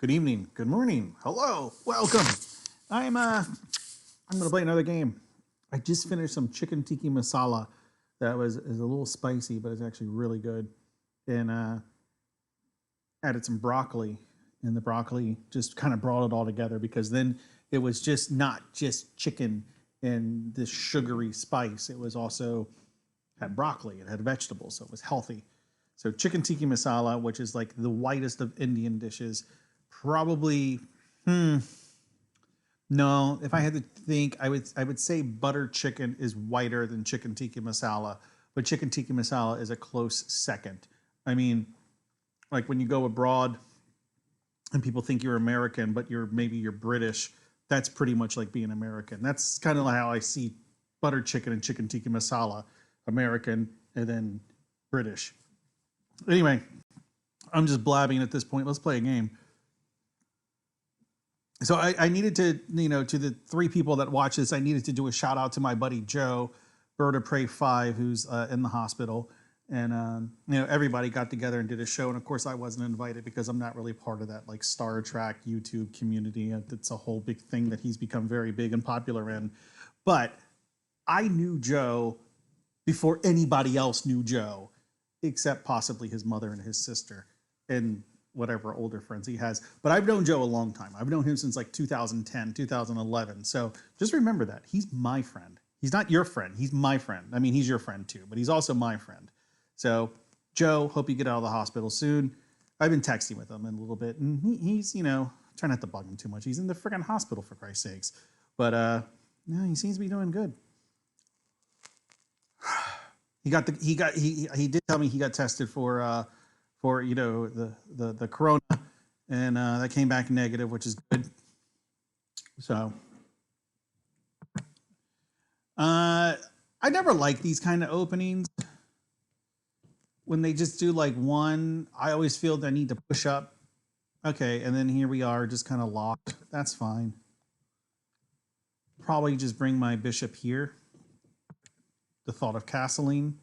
Good evening, good morning, hello, welcome. I'm gonna play another game. I just finished some chicken tikka masala that is a little spicy, but it's actually really good. And added some broccoli, and the broccoli just kind of brought it all together because then it was just not just chicken and this sugary spice. It was also had broccoli, it had vegetables, so it was healthy. So chicken tikka masala, which is like the whitest of Indian dishes, probably no. If I had to think, I would say butter chicken is whiter than chicken tikka masala, but chicken tikka masala is a close second. I mean, like when you go abroad and people think you're American, but maybe you're British. That's pretty much like being American. That's kind of how I see butter chicken and chicken tikka masala, American and then British. Anyway, I'm just blabbing at this point. Let's play a game. So I needed to, to the three people that watch this, I needed to do a shout out to my buddy Joe, Bird of Prey 5, who's in the hospital. And, everybody got together and did a show. And of course, I wasn't invited because I'm not really part of that like Star Trek YouTube community. It's a whole big thing that he's become very big and popular in. But I knew Joe before anybody else knew Joe, except possibly his mother and his sister and whatever older friends he has. But I've known Joe a long time. I've known him since like 2010, 2011. So just remember that. He's my friend. He's not your friend. He's my friend. I mean, he's your friend too, but he's also my friend. So Joe, hope you get out of the hospital soon. I've been texting with him in a little bit, and he's, trying not to bug him too much. He's in the freaking hospital, for Christ's sakes. But no, he seems to be doing good. He did tell me he got tested for the corona, and that came back negative, which is good. So I never like these kind of openings when they just do like one. I always feel the need to push up. Okay, and then here we are, just kind of locked. That's fine. Probably just bring my bishop here. The thought of castling.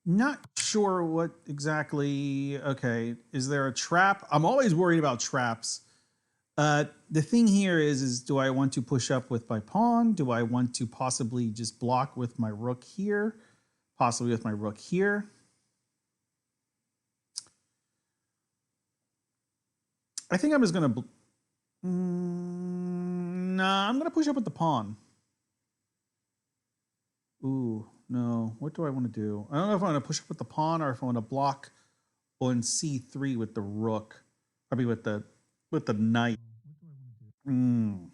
Not sure what exactly. Okay, is there a trap? I'm always worried about traps. The thing here is do I want to push up with my pawn? Do I want to possibly just block with my rook here? Possibly with my rook here. I think I'm just going to... Nah, I'm going to push up with the pawn. Ooh, no. What do I want to do? I don't know if I want to push up with the pawn or if I want to block on c3 with the rook. I mean, with the knight. The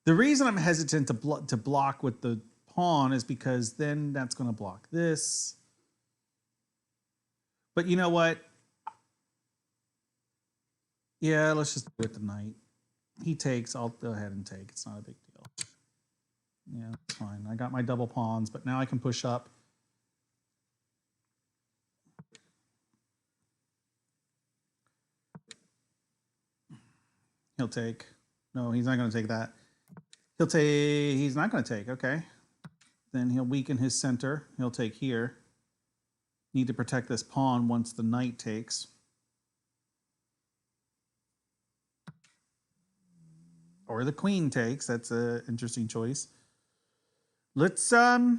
reason I'm hesitant to block with the pawn is because then that's going to block this. But you know what? Yeah, let's just do it with the knight. He takes. I'll go ahead and take. It's not a big deal. Yeah, it's fine. I got my double pawns, but now I can push up. He'll take. No, he's not going to take that. He'll take. He's not going to take. Okay. Then he'll weaken his center. He'll take here. Need to protect this pawn once the knight takes. Or the queen takes. That's an interesting choice. Let's harass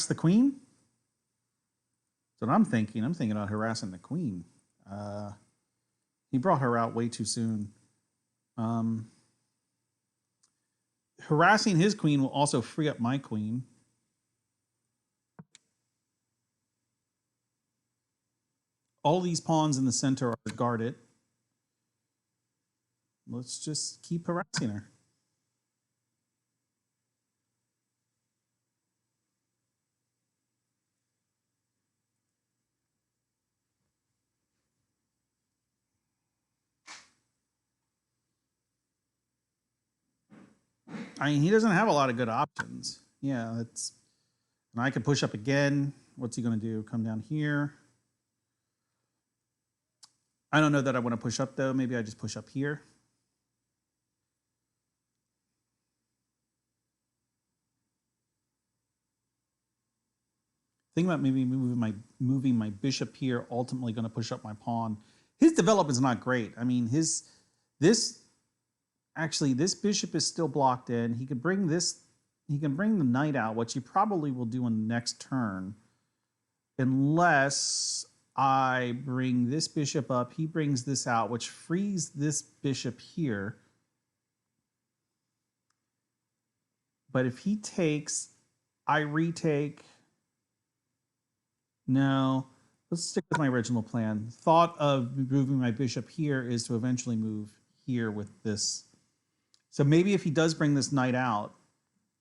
the queen. That's what I'm thinking. I'm thinking about harassing the queen. He brought her out way too soon. Harassing his queen will also free up my queen. All these pawns in the center are guarded. Let's just keep harassing her. I mean, he doesn't have a lot of good options. Yeah, that's... And I can push up again. What's he going to do? Come down here. I don't know that I want to push up, though. Maybe I just push up here. thinking about maybe moving my bishop here, ultimately going to push up my pawn. His development's not great. I mean, this bishop is still blocked in. He can bring the knight out, which he probably will do on the next turn, unless I bring this bishop up. He brings this out, which frees this bishop here. But if he takes, I retake. No, let's stick with my original plan. Thought of moving my bishop here is to eventually move here with this. So maybe if he does bring this knight out,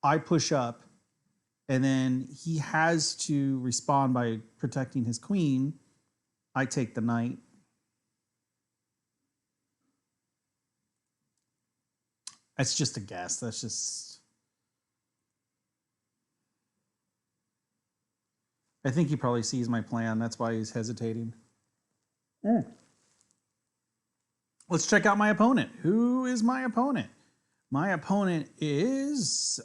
I push up, and then he has to respond by protecting his queen. I take the knight. That's just a guess. That's just... I think he probably sees my plan. That's why he's hesitating. Let's check out my opponent. Who is my opponent? My opponent is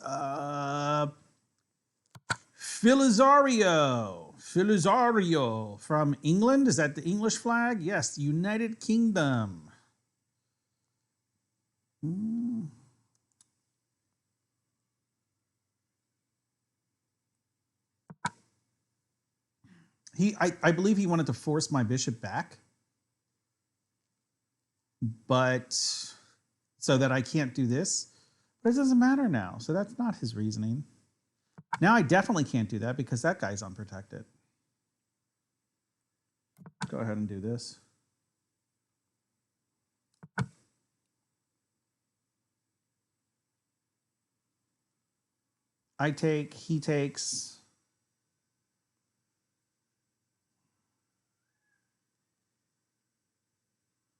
Filizario. Filizario from England. Is that the English flag? Yes, United Kingdom. I believe he wanted to force my bishop back, but so that I can't do this. But it doesn't matter now, so that's not his reasoning. Now I definitely can't do that because that guy's unprotected. Go ahead and do this. I take, he takes.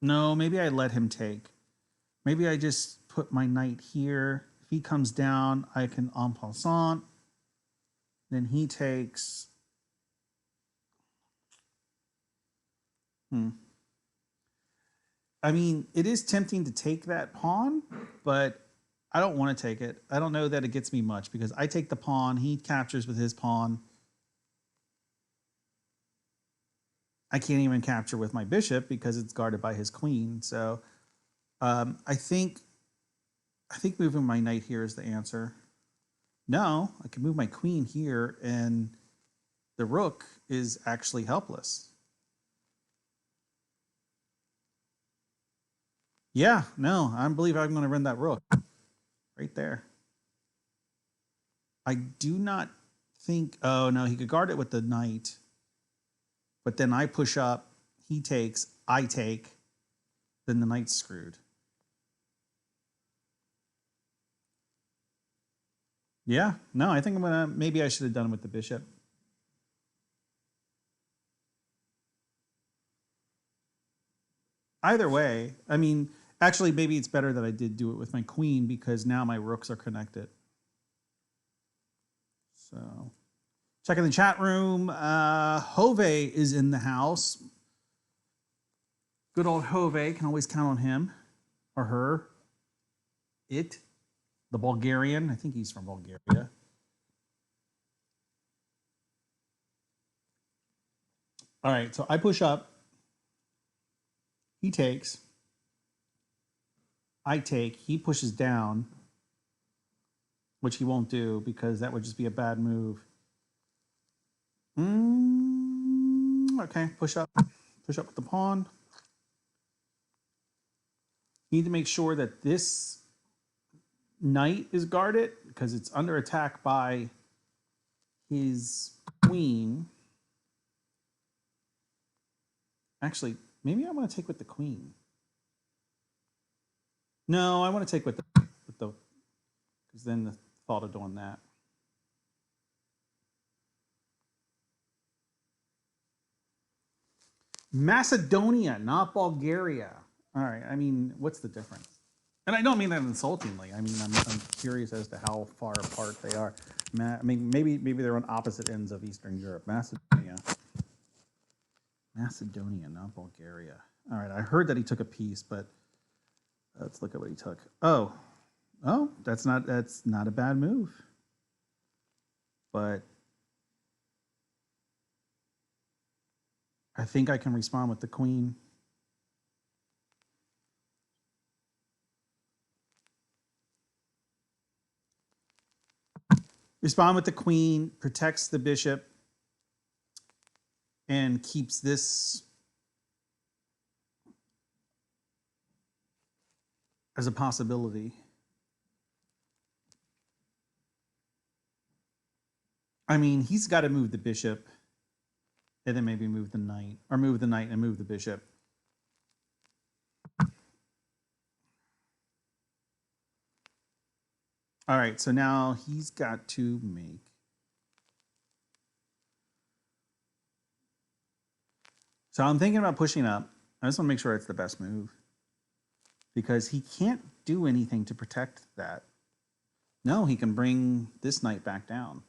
No, maybe I let him take. Maybe I just put my knight here. If he comes down, I can en passant. Then he takes. I mean, it is tempting to take that pawn, but I don't want to take it. I don't know that it gets me much because I take the pawn. He captures with his pawn. I can't even capture with my bishop because it's guarded by his queen. So I think moving my knight here is the answer. No, I can move my queen here, and the rook is actually helpless. Yeah, no, I believe I'm going to run that rook right there. I do not think, oh no, he could guard it with the knight. But then I push up, he takes, I take, then the knight's screwed. Yeah, no, I think I'm gonna, maybe I should have done it with the bishop. Either way, I mean, actually, maybe it's better that I did do it with my queen because now my rooks are connected. So, check in the chat room. Jove is in the house. Good old Jove, can always count on him or her. It, the Bulgarian. I think he's from Bulgaria. All right, so I push up. He takes. I take. He pushes down, which he won't do because that would just be a bad move. Okay, push up. Push up with the pawn. You need to make sure that this knight is guarded because it's under attack by his queen. Actually, maybe I want to take with the queen. No, I want to take with the because then the thought of doing that. Macedonia, not Bulgaria. All right, I mean, what's the difference? And I don't mean that insultingly. I mean, I'm curious as to how far apart they are. I mean, maybe they're on opposite ends of Eastern Europe. Macedonia, not Bulgaria. All right, I heard that he took a piece, but let's look at what he took. Oh, that's not a bad move. But I think I can respond with the queen. Respond with the queen, protects the bishop, and keeps this as a possibility. I mean, he's got to move the bishop and then maybe move the knight, or move the knight and move the bishop. All right, so now he's got to make. So I'm thinking about pushing up. I just want to make sure it's the best move because he can't do anything to protect that. No, he can bring this knight back down.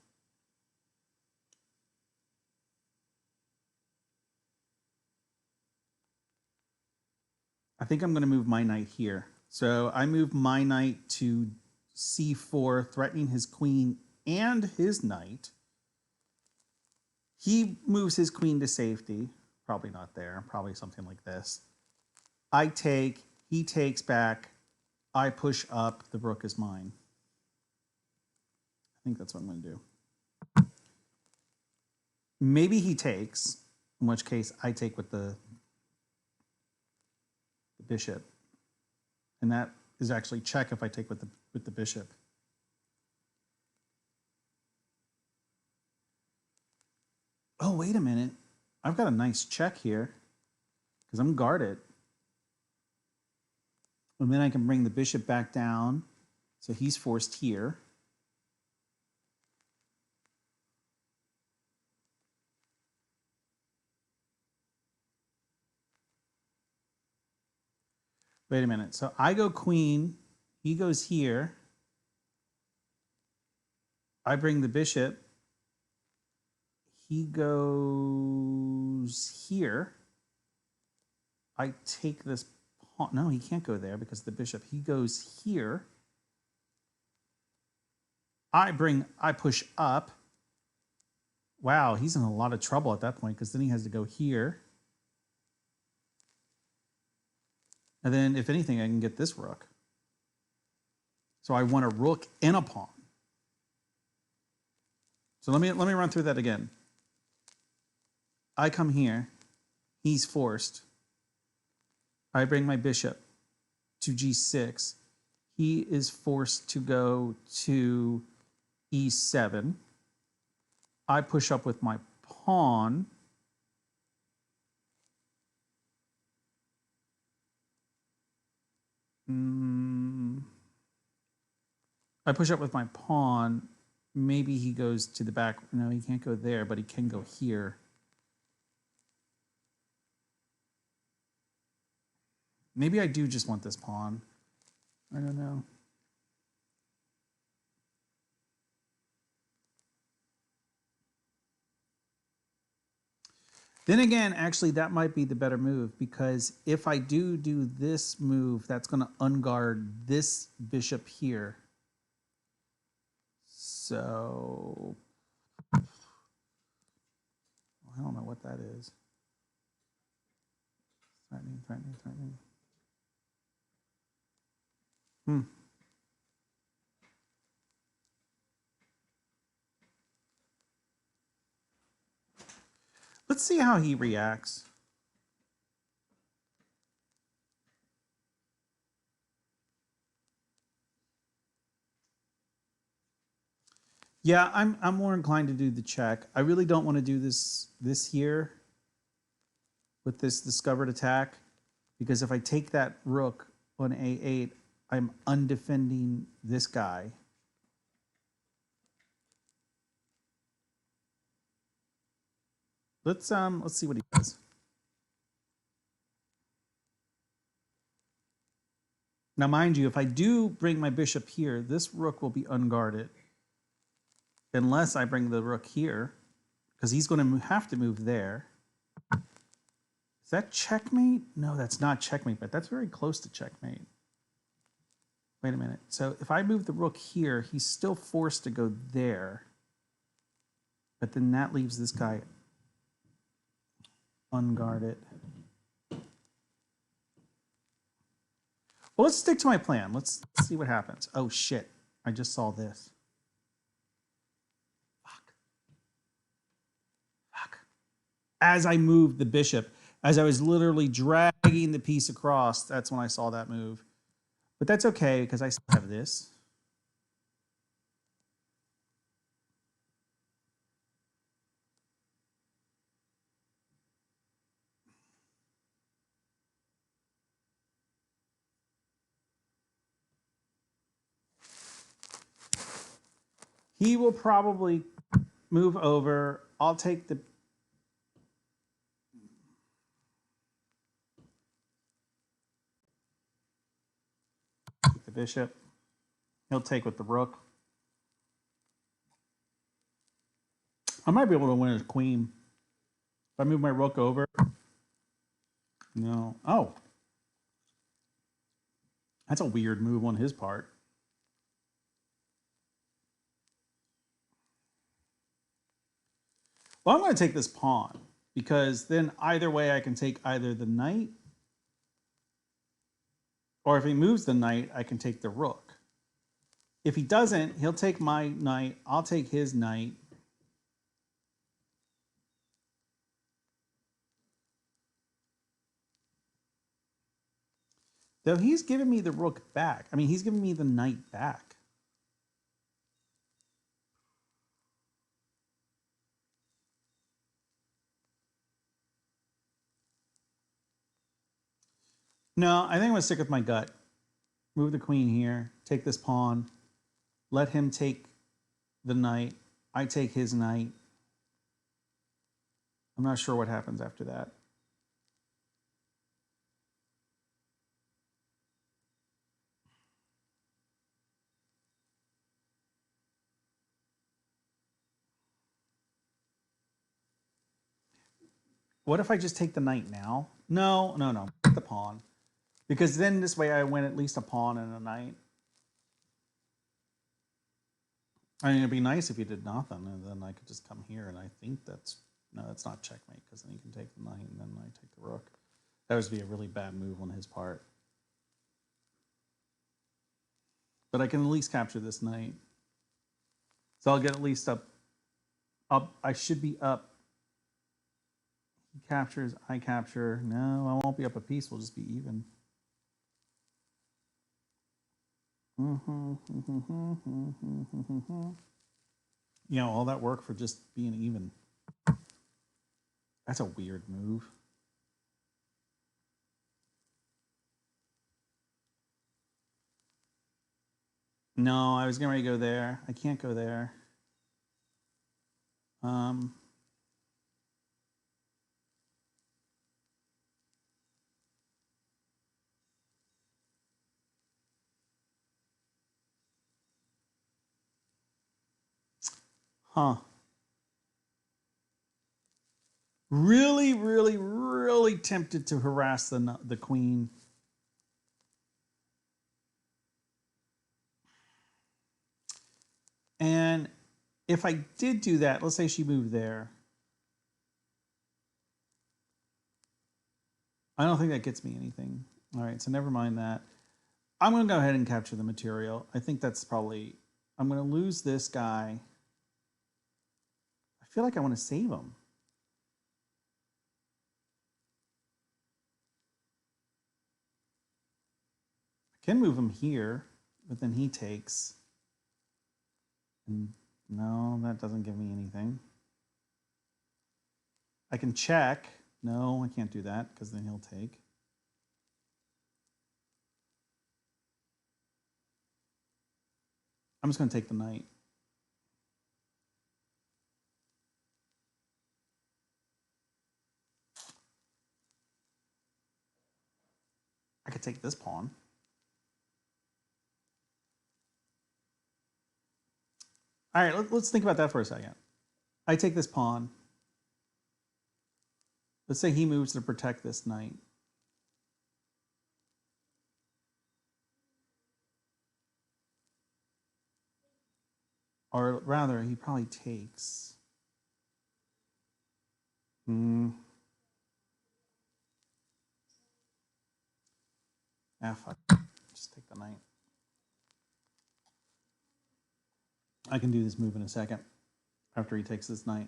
I think I'm going to move my knight here. So I move my knight to c4, threatening his queen and his knight. He moves his queen to safety. Probably not there. Probably something like this. I take, he takes back. I push up. The rook is mine. I think that's what I'm going to do. Maybe he takes, in which case I take with the bishop. And that is actually check if I take with the bishop. Oh, wait a minute. I've got a nice check here because I'm guarded. And then I can bring the bishop back down. So he's forced here. Wait a minute. So I go queen. He goes here. I bring the bishop. He goes here. I take this pawn. No, he can't go there because the bishop. He goes here. I push up. Wow, he's in a lot of trouble at that point because then he has to go here. And then, if anything, I can get this rook. So I want a rook and a pawn. So let me run through that again. I come here. He's forced. I bring my bishop to g6. He is forced to go to e7. I push up with my pawn. I push up with my pawn. Maybe he goes to the back. No, he can't go there, but he can go here. Maybe I do just want this pawn. I don't know. Then again, actually, that might be the better move because if I do this move, that's going to unguard this bishop here. So I don't know what that is. Threatening. Let's see how he reacts. Yeah, I'm more inclined to do the check. I really don't want to do this here with this discovered attack because if I take that rook on a8, I'm undefending this guy. Let's see what he does. Now, mind you, if I do bring my bishop here, this rook will be unguarded unless I bring the rook here because he's going to have to move there. Is that checkmate? No, that's not checkmate, but that's very close to checkmate. Wait a minute. So if I move the rook here, he's still forced to go there. But then that leaves this guy unguard it. Well, let's stick to my plan. Let's see what happens. Oh, shit. I just saw this. Fuck. As I moved the bishop, as I was literally dragging the piece across, that's when I saw that move. But that's okay, because I still have this. He will probably move over. I'll take the bishop. He'll take with the rook. I might be able to win his queen. If I move my rook over. No. Oh. That's a weird move on his part. Well, I'm going to take this pawn because then either way I can take either the knight, or if he moves the knight, I can take the rook. If he doesn't, he'll take my knight. I'll take his knight. Though he's giving me the rook back. I mean, he's giving me the knight back. No, I think I'm going to stick with my gut. Move the queen here. Take this pawn. Let him take the knight. I take his knight. I'm not sure what happens after that. What if I just take the knight now? No. Take the pawn. Because then this way I win at least a pawn and a knight. I mean, it'd be nice if you did nothing, and then I could just come here, and I think that's... No, that's not checkmate, because then you can take the knight, and then I take the rook. That would be a really bad move on his part. But I can at least capture this knight. So I'll get at least up. I should be up. He captures, I capture. No, I won't be up a piece. We'll just be even. You know, all that work for just being even. That's a weird move. No, I was getting ready to go there. I can't go there. Huh. Really, really, really tempted to harass the queen. And if I did do that, let's say she moved there. I don't think that gets me anything. All right, so never mind that. I'm going to go ahead and capture the material. I think that's probably... I'm going to lose this guy. I feel like I want to save him. I can move him here, but then he takes. And no, that doesn't give me anything. I can check. No, I can't do that because then he'll take. I'm just going to take the knight. I could take this pawn. All right, let's think about that for a second. I take this pawn. Let's say he moves to protect this knight. Or rather, he probably takes. Ah, fuck. Just take the knight. I can do this move in a second after he takes this knight.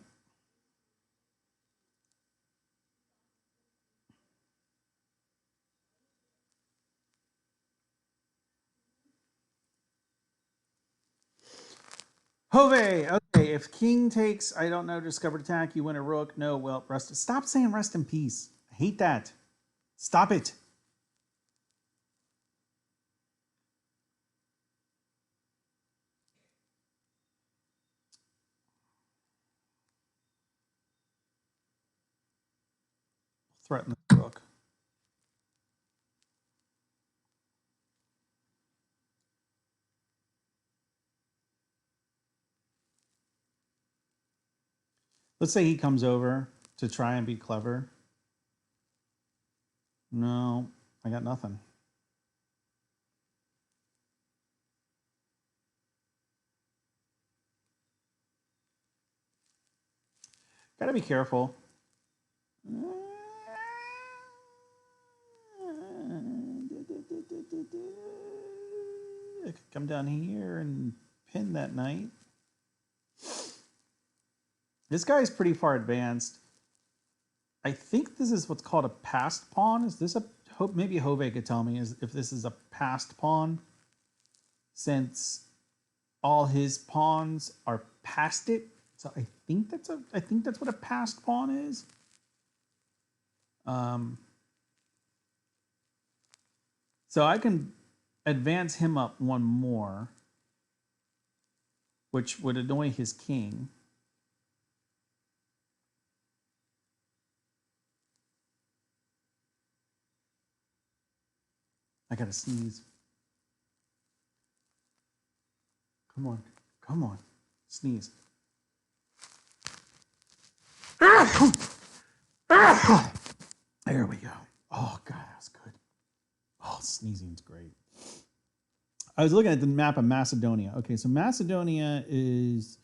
Jove. Okay, if king takes, I don't know, discovered attack, you win a rook. No, well, rest. Stop saying rest in peace. I hate that. Stop it. Threaten the rook. Let's say he comes over to try and be clever. No, I got nothing. Gotta be careful. I could come down here and pin that knight. This guy's pretty far advanced. I think this is what's called a passed pawn. Is this a hope? Maybe Jove could tell me if this is a passed pawn, since all his pawns are past it. So I think that's what a passed pawn is. So I can advance him up one more, which would annoy his king. I gotta sneeze. Come on, come on, sneeze. There we go. Oh god, that's good. Oh, sneezing's great. I was looking at the map of Macedonia. Okay, so Macedonia is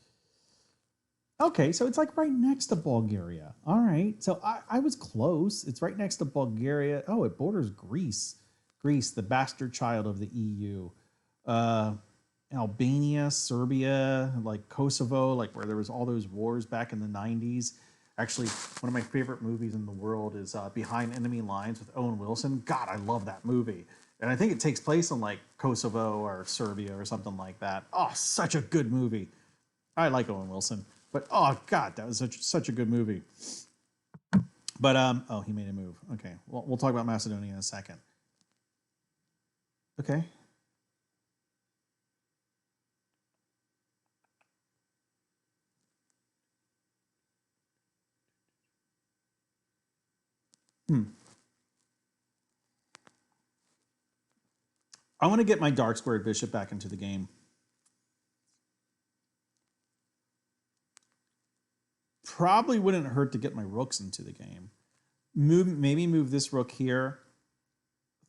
okay, so it's like right next to Bulgaria. All right, so I was close. It's right next to Bulgaria. Oh, it borders Greece. Greece, the bastard child of the EU. Albania, Serbia, like Kosovo, like where there was all those wars back in the 90s. Actually, one of my favorite movies in the world is Behind Enemy Lines with Owen Wilson. God, I love that movie. And I think it takes place in like Kosovo or Serbia or something like that. Oh, such a good movie. I like Owen Wilson. But oh god, that was such a good movie. But oh, he made a move. Okay. Well, we'll talk about Macedonia in a second. Okay. I want to get my dark squared bishop back into the game. Probably wouldn't hurt to get my rooks into the game. Maybe move this rook here,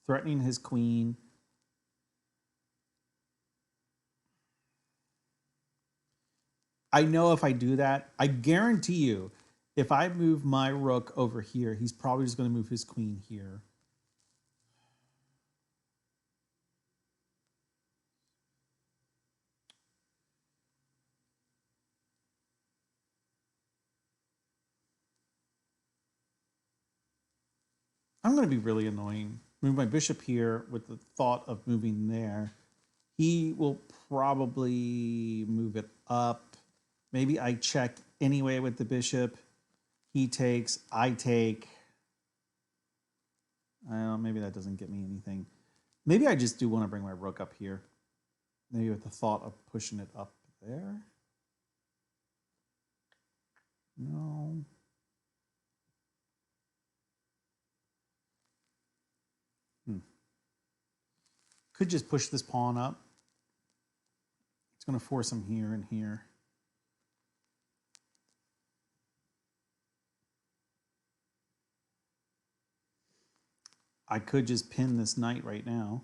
threatening his queen. I know if I do that, I guarantee you, if I move my rook over here, he's probably just going to move his queen here. I'm going to be really annoying. Move my bishop here with the thought of moving there. He will probably move it up. Maybe I check anyway with the bishop. He takes, I take. I don't know, maybe that doesn't get me anything. Maybe I just do want to bring my rook up here. Maybe with the thought of pushing it up there. No. Could just push this pawn up. It's going to force him here and here. I could just pin this knight right now.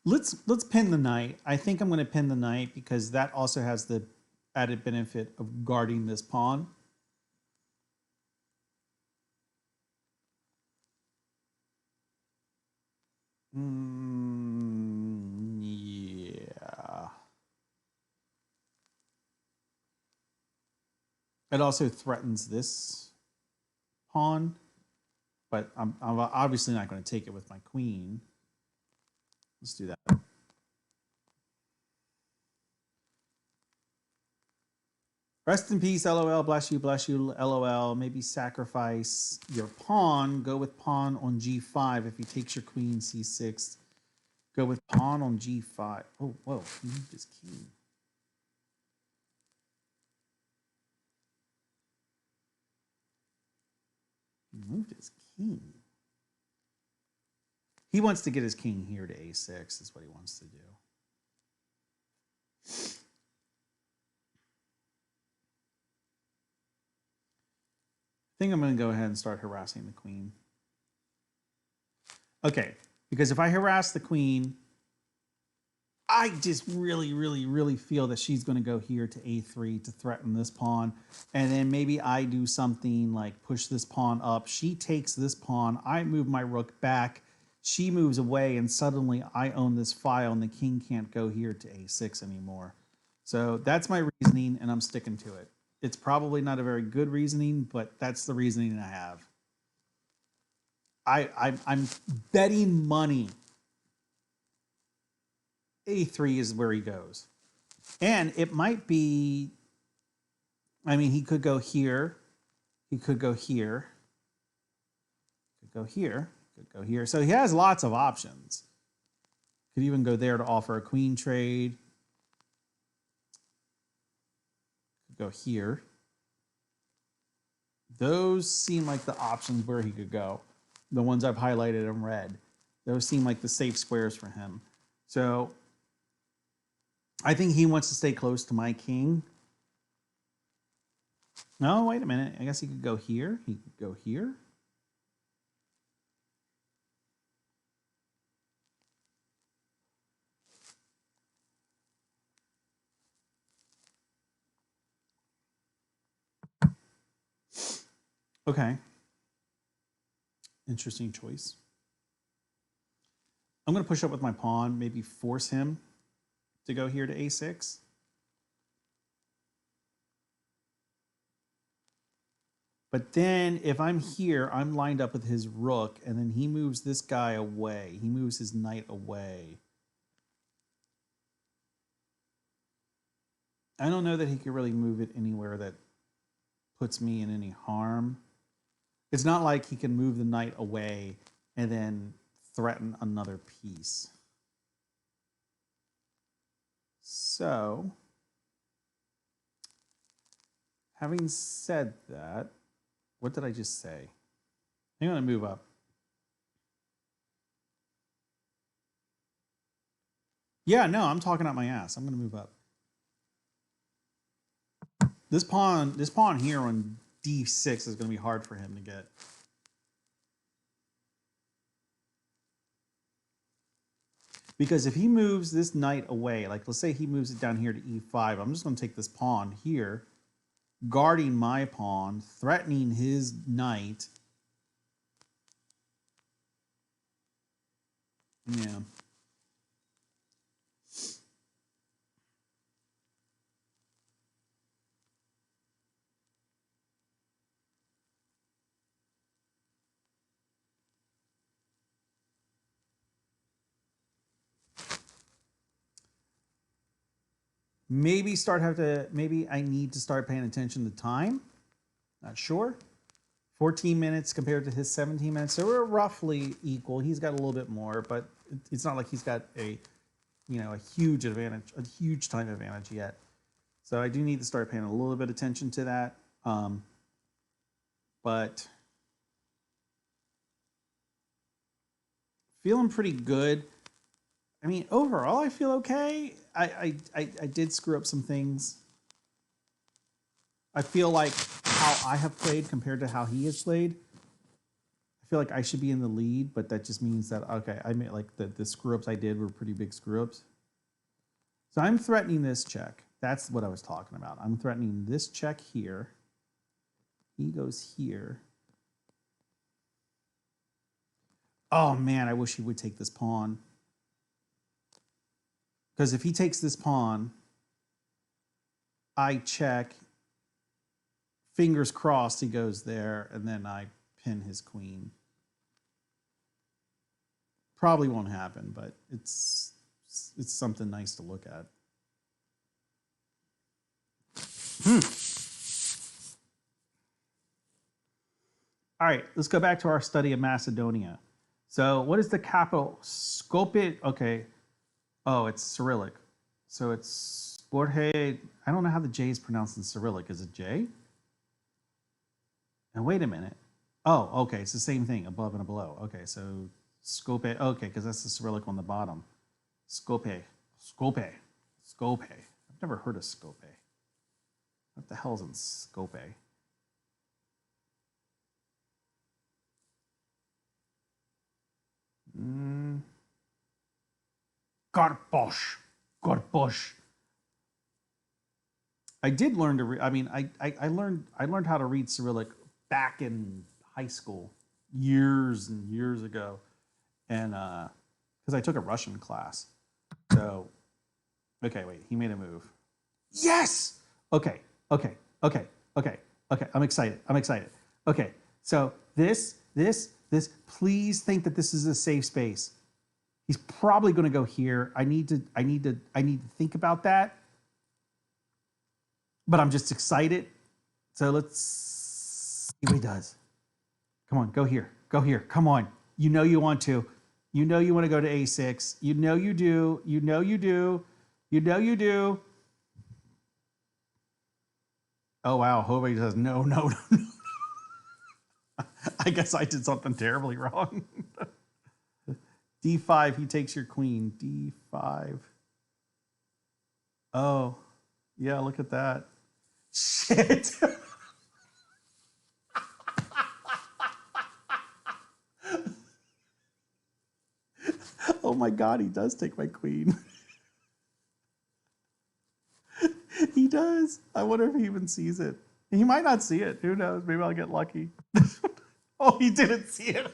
Let's pin the knight. I think I'm going to pin the knight because that also has the added benefit of guarding this pawn. Yeah. It also threatens this pawn, but I'm obviously not going to take it with my queen. Let's do that. Rest in peace, LOL. Bless you, LOL. Maybe sacrifice your pawn. Go with pawn on G5. If he takes your queen, C6. Go with pawn on G5. Oh, whoa. He moved his king. He moved his king. He wants to get his king here to A6 is what he wants to do. I think I'm going to go ahead and start harassing the queen. Okay, because if I harass the queen, I just really feel that she's going to go here to A3 to threaten this pawn. And then maybe I do something like push this pawn up. She takes this pawn. I move my rook back. She moves away, and suddenly I own this file, and the king can't go here to A6 anymore. So that's my reasoning, and I'm sticking to it. It's probably not a very good reasoning, but that's the reasoning I have. I'm betting money A3 is where he goes. And it might be, I mean, he could go here. He could go here. Could go here. Could go here. So he has lots of options. Could even go there to offer a queen trade. Could go here. Those seem like the options where he could go. The ones I've highlighted in red. Those seem like the safe squares for him. So I think he wants to stay close to my king. No, wait a minute. I guess he could go here. He could go here. Okay. Interesting choice. I'm going to push up with my pawn, maybe force him to go here to A6. But then if I'm here, I'm lined up with his rook, and then he moves this guy away. He moves his knight away. I don't know that he could really move it anywhere that puts me in any harm. It's not like he can move the knight away and then threaten another piece. So, having said that, what did I just say? I'm going to move up. Yeah, no, I'm talking out my ass. I'm going to move up. This pawn here on D6 is going to be hard for him to get. Because if he moves this knight away, like let's say he moves it down here to E5, I'm just going to take this pawn here, guarding my pawn, threatening his knight. Yeah. Maybe I need to start paying attention to time. Not sure. 14 minutes compared to his 17 minutes. So we're roughly equal. He's got a little bit more, but it's not like he's got a huge advantage, a huge time advantage yet. So I do need to start paying a little bit of attention to that. But feeling pretty good. I mean, overall, I feel okay. I did screw up some things. I feel like how I have played compared to how he has played, I feel like I should be in the lead, but that just means that, okay, I mean, like the screw ups I did were pretty big screw ups. So I'm threatening this check. That's what I was talking about. I'm threatening this check here. He goes here. Oh man, I wish he would take this pawn. Because if he takes this pawn, I check. Fingers crossed he goes there, and then I pin his queen. Probably won't happen, but it's something nice to look at. All right, let's go back to our study of Macedonia. So what is the capital? Skopje, okay. Oh, it's Cyrillic. So it's Skopje. I don't know how the J is pronounced in Cyrillic. Is it J? And wait a minute. Oh, okay, it's the same thing, above and below. Okay, so Skopje, okay, because that's the Cyrillic on the bottom. Skopje, Skopje, Skopje. I've never heard of Skopje. What the hell is in Skopje? Karposh. Karposh. I did learn to read. I mean, I learned how to read Cyrillic back in high school, years and years ago, and because I took a Russian class. So, okay, wait, he made a move. Yes. Okay. I'm excited. Okay, so this. Please think that this is a safe space. He's probably going to go here. I need to think about that. But I'm just excited. So let's see what he does. Come on, go here. Go here. Come on. You know you want to. You know you want to go to A6. You know you do. You know you do. You know you do. Oh, wow. Jove says, no. I guess I did something terribly wrong. D5, he takes your queen. D5. Oh, yeah, look at that. Shit. Oh my God, he does take my queen. He does. I wonder if he even sees it. He might not see it. Who knows? Maybe I'll get lucky. Oh, he didn't see it.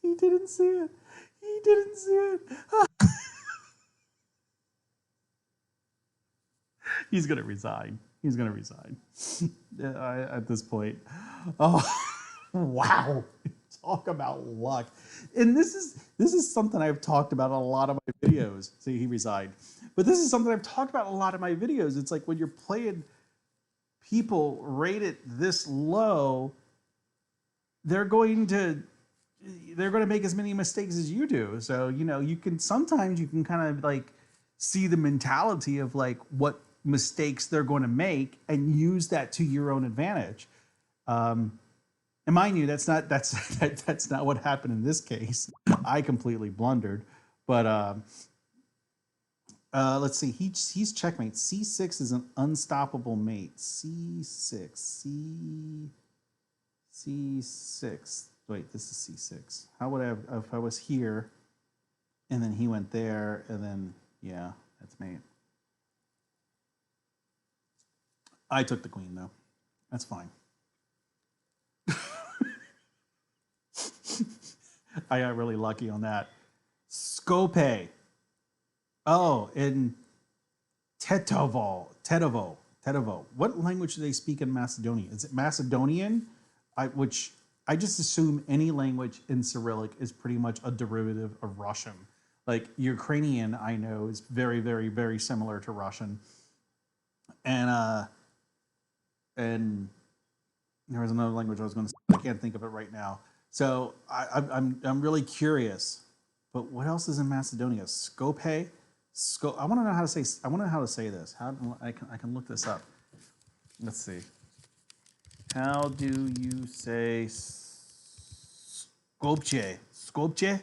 He didn't see it. He didn't see it. He's going to resign. He's going to resign at this point. Oh, wow. Talk about luck. And this is something I've talked about in a lot of my videos. See, he resigned. But this is something I've talked about in a lot of my videos. It's like when you're playing people rated this low, they're going to make as many mistakes as you do. So, you know, you can kind of like see the mentality of like what mistakes they're going to make and use that to your own advantage. And mind you, that's not what happened in this case. I completely blundered. But let's see. He's checkmate. C6 is an unstoppable mate. C6. Wait, this is C6. How would I have if I was here, and then he went there, and then yeah, that's mate. I took the queen though. That's fine. I got really lucky on that. Skopje. Oh, in Tetovo. What language do they speak in Macedonia? Is it Macedonian? Which I just assume any language in Cyrillic is pretty much a derivative of Russian. Like Ukrainian, I know, is very, very, very similar to Russian. And there was another language I was going to say. I can't think of it right now. So I'm really curious. But what else is in Macedonia? Skopje. I want to know how to say. I want to know how to say this. I can look this up. Let's see. How do you say Skopje? Skopje?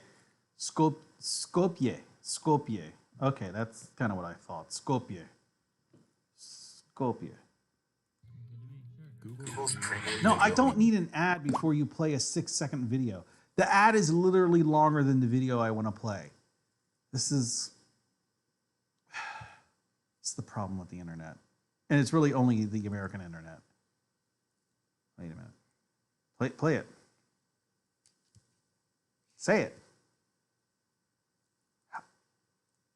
Skopje. Okay, that's kind of what I thought. Skopje. Skopje. No, I don't need an ad before you play a 6-second video. The ad is literally longer than the video I want to play. This is it's the problem with the internet. And it's really only the American internet. Wait a minute. Play it. Say it.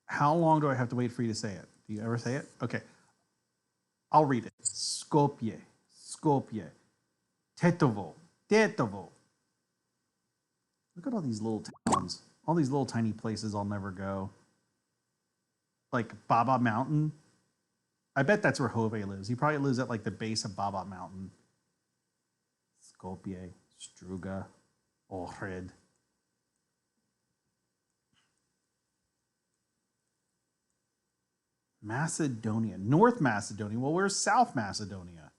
How long do I have to wait for you to say it? Do you ever say it? Okay. I'll read it. Skopje. Skopje. Tetovo. Tetovo. Look at all these little towns. All these little tiny places I'll never go. Like Baba Mountain. I bet that's where Jove lives. He probably lives at like the base of Baba Mountain. Skopje. Struga. Ohrid. Macedonia. North Macedonia. Well, where's South Macedonia?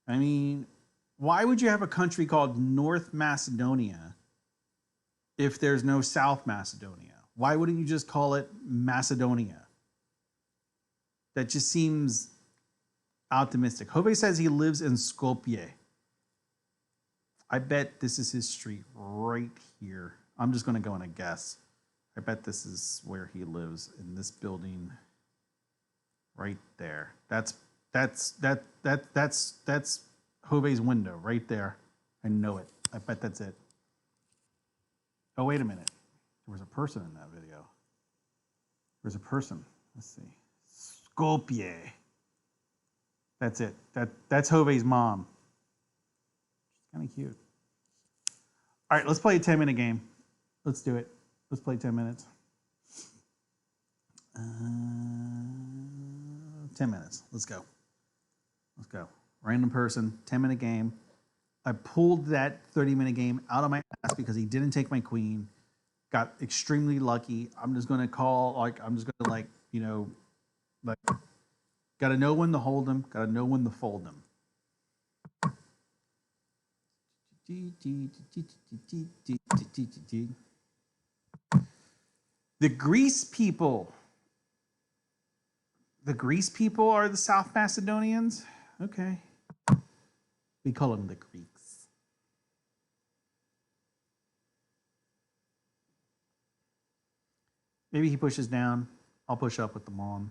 I mean, why would you have a country called North Macedonia if there's no South Macedonia? Why wouldn't you just call it Macedonia? That just seems optimistic. Jove says he lives in Skopje. I bet this is his street right here. I'm just going to go on a guess. I bet this is where he lives, in this building right there. That's Jove's window right there. I know it. I bet that's it. Oh, wait a minute. There was a person in that video. There's a person. Let's see. Skopje. That's it. That's Jove's mom. She's kind of cute. All right, let's play a 10-minute game. Let's do it. Let's play 10 minutes. 10 minutes. Let's go. Let's go. Random person, 10-minute game. I pulled that 30-minute game out of my ass because he didn't take my queen. Got extremely lucky. I'm just going to call, got to know when to hold him. Got to know when to fold him. The Greece people. The Greece people are the South Macedonians? Okay. We call them the Greeks. Maybe he pushes down. I'll push up with the pawn.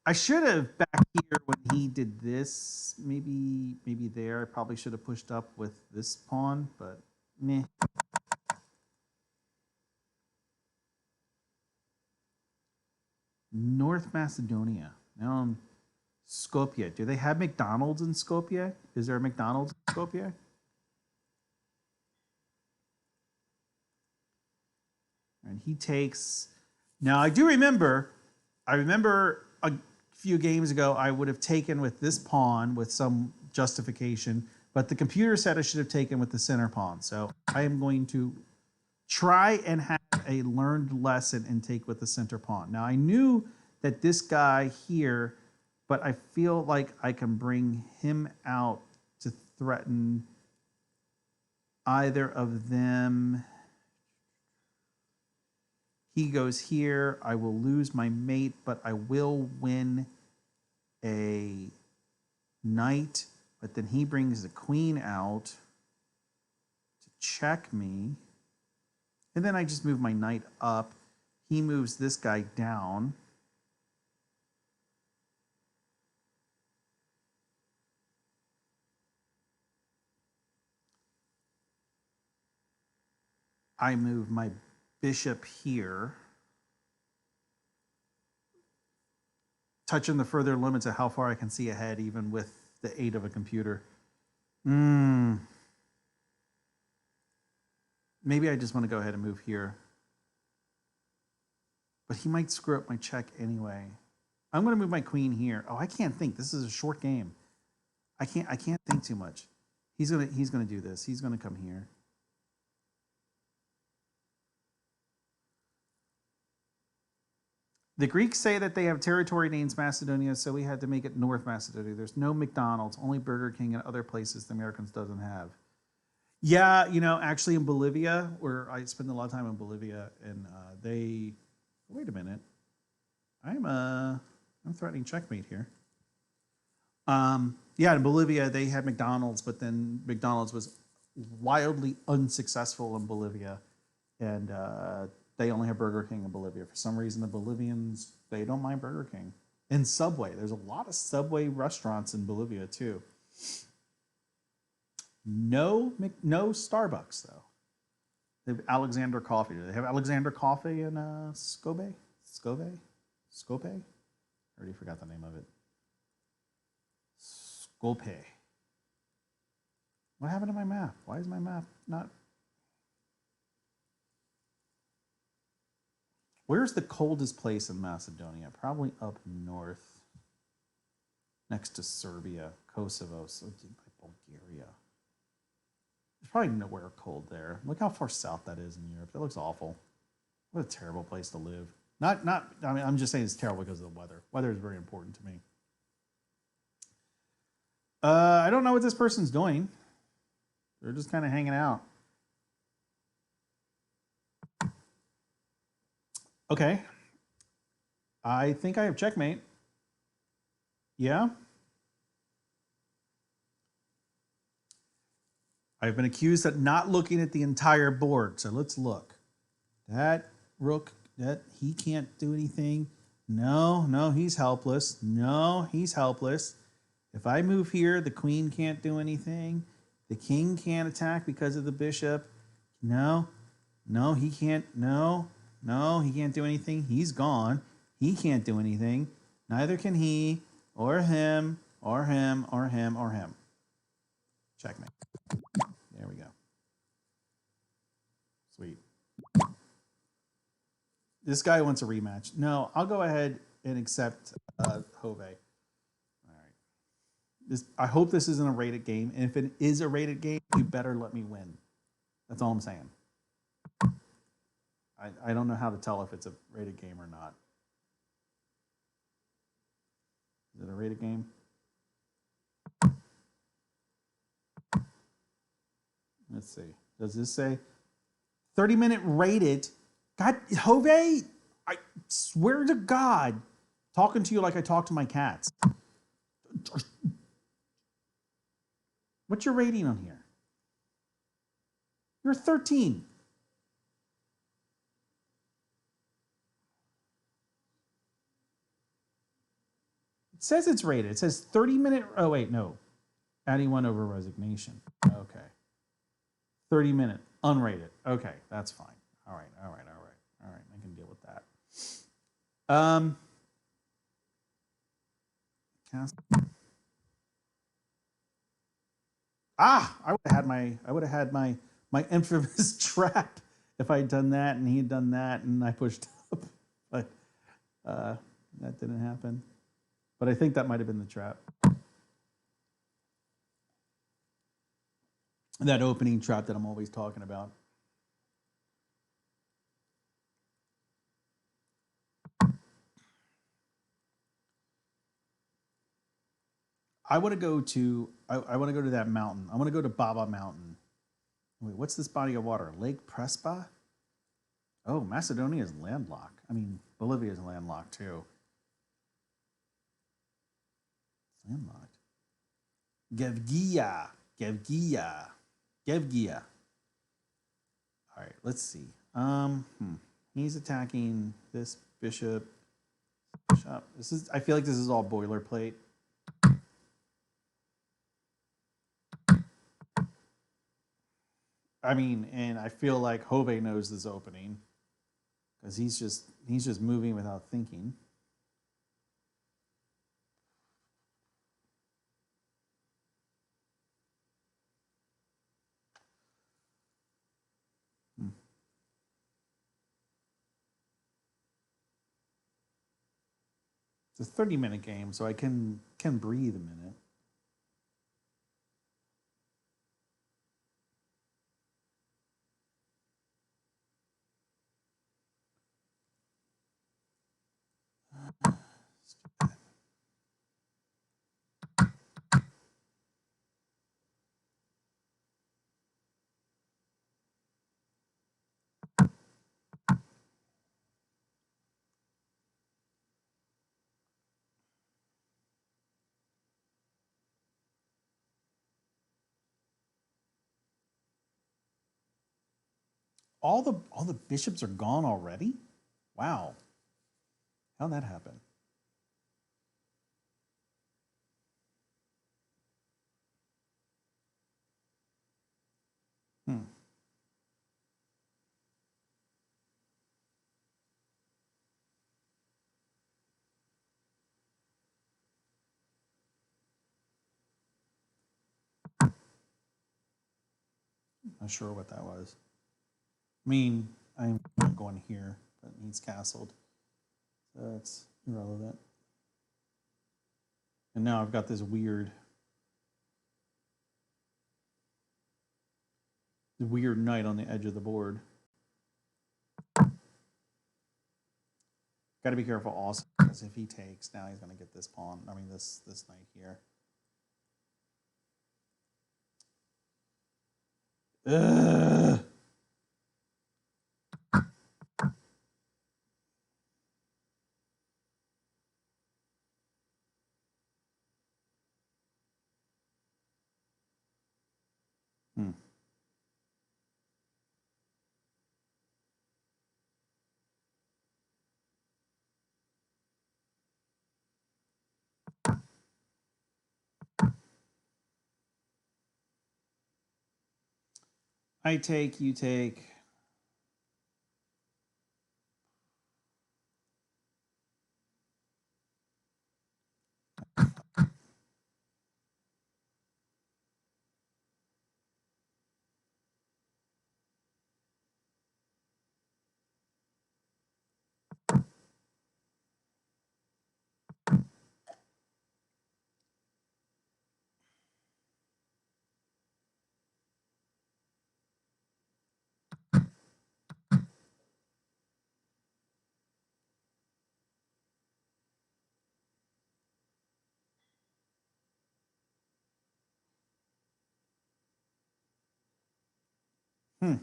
I should have back here when he did this. Maybe there. I probably should have pushed up with this pawn, but meh. North Macedonia. Now Skopje. Do they have McDonald's in Skopje? Is there a McDonald's in Skopje? And he takes. Now I do remember. I remember a few games ago I would have taken with this pawn with some justification, but the computer said I should have taken with the center pawn. So I am going to try and have a learned lesson and take with the center pawn. Now I knew that this guy here, but I feel like I can bring him out to threaten either of them. He goes here. I will lose my mate, but I will win a knight. But then he brings the queen out to check me. And then I just move my knight up. He moves this guy down. I move my bishop here, touching the further limits of how far I can see ahead, even with the aid of a computer. Maybe I just want to go ahead and move here. But he might screw up my check anyway. I'm going to move my queen here. Oh, I can't think. This is a short game. I can't think too much. He's gonna do this. He's gonna come here. The Greeks say that they have territory named Macedonia, so we had to make it North Macedonia. There's no McDonald's, only Burger King and other places the Americans doesn't have. Yeah, actually in Bolivia, where I spend a lot of time in Bolivia, and wait a minute. I'm I'm threatening checkmate here. Yeah, in Bolivia they had McDonald's, but then McDonald's was wildly unsuccessful in Bolivia, and they only have Burger King in Bolivia. For some reason, the Bolivians, they don't mind Burger King. And Subway, there's a lot of Subway restaurants in Bolivia too. No Starbucks though. They have Alexander Coffee. Do they have Alexander Coffee in Skopje? Skopje? I already forgot the name of it. Skopje. What happened to my map? Why is my map not? Where's the coldest place in Macedonia? Probably up north, next to Serbia, Kosovo, so deep by Bulgaria. There's probably nowhere cold there. Look how far south that is in Europe. That looks awful. What a terrible place to live. I mean, I'm just saying it's terrible because of the weather. Weather is very important to me. I don't know what this person's doing. They're just kind of hanging out. Okay. I think I have checkmate. Yeah. I've been accused of not looking at the entire board, so let's look. That rook, he can't do anything. No, he's helpless. No, he's helpless. If I move here, the queen can't do anything. The king can't attack because of the bishop. No, he can't. No, he can't do anything. He's gone. He can't do anything. Neither can he, or him, or him, or him, or him. Checkmate. There we go. Sweet. This guy wants a rematch. No, I'll go ahead and accept Jove. I hope this isn't a rated game. And if it is a rated game, you better let me win. That's all I'm saying. I don't know how to tell if it's a rated game or not. Is it a rated game? Let's see. Does this say 30-minute rated? God, Jove, I swear to God, talking to you like I talk to my cats. What's your rating on here? You're 13. It says it's rated. It says 30-minute. Oh, wait, no. Adding one over resignation. Okay. 30-minute. Unrated. Okay, that's fine. All right. I can deal with that. I would have had my infamous trap if I had done that and he had done that and I pushed up. But that didn't happen. But I think that might have been the trap. That opening trap that I'm always talking about. I want to go to that mountain. I want to go to Baba Mountain. Wait, what's this body of water? Lake Prespa? Oh, Macedonia is landlocked. I mean, Bolivia is landlocked too. Landlocked. Gevgia. All right, let's see. He's attacking this bishop. I feel like this is all boilerplate. I mean, and I feel like Jove knows this opening because he's just moving without thinking. It's a 30-minute game, so I can breathe a minute. All the bishops are gone already? Wow. How'd that happen? Hmm. Not sure what that was. I mean, I'm not going here, but he's castled. So that's irrelevant. And now I've got this weird knight on the edge of the board. Got to be careful also, because if he takes, now he's going to get this pawn. I mean, this knight here. Ugh. Hmm. I take, you take. Hmm.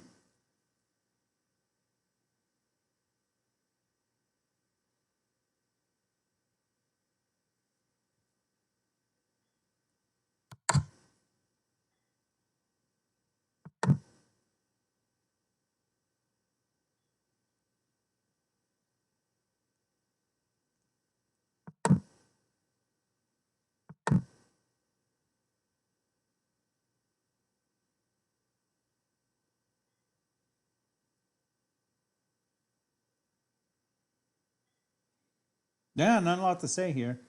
Yeah, not a lot to say here.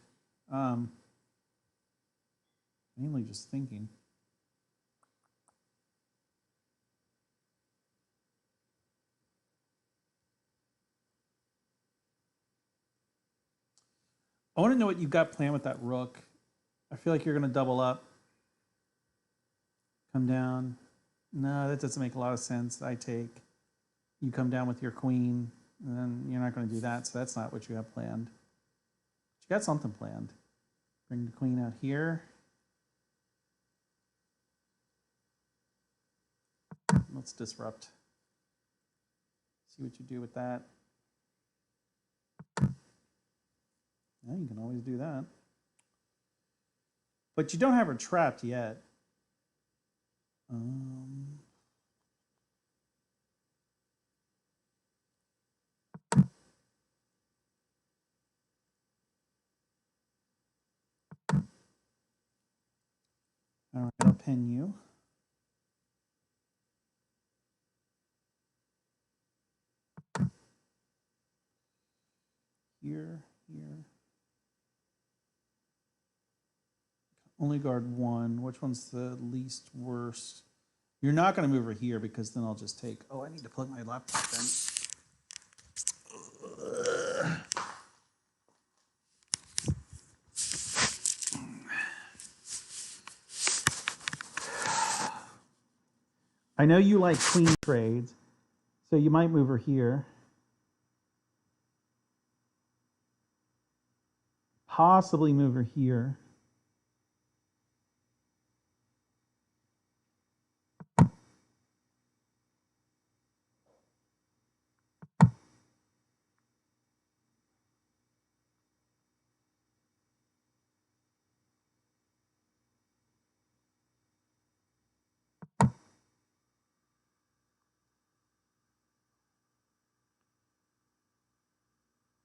Mainly just thinking. I want to know what you've got planned with that rook. I feel like you're going to double up. Come down. No, that doesn't make a lot of sense. I take. You come down with your queen, and then you're not going to do that, so that's not what you have planned. But you got something planned. Bring the queen out here. Let's disrupt. See what you do with that. Yeah, you can always do that. But you don't have her trapped yet. All right, I'll pin you. Here, here. Only guard one. Which one's the least worst? You're not going to move her here because then I'll just take. Oh, I need to plug my laptop in. I know you like queen trades, so you might move her here. Possibly move her here.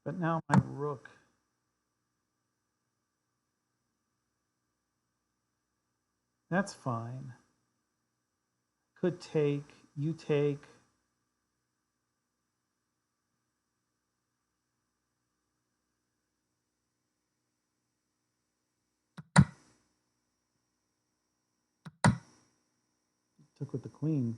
But now my rook. That's fine. Could take, you take. Took with the queen.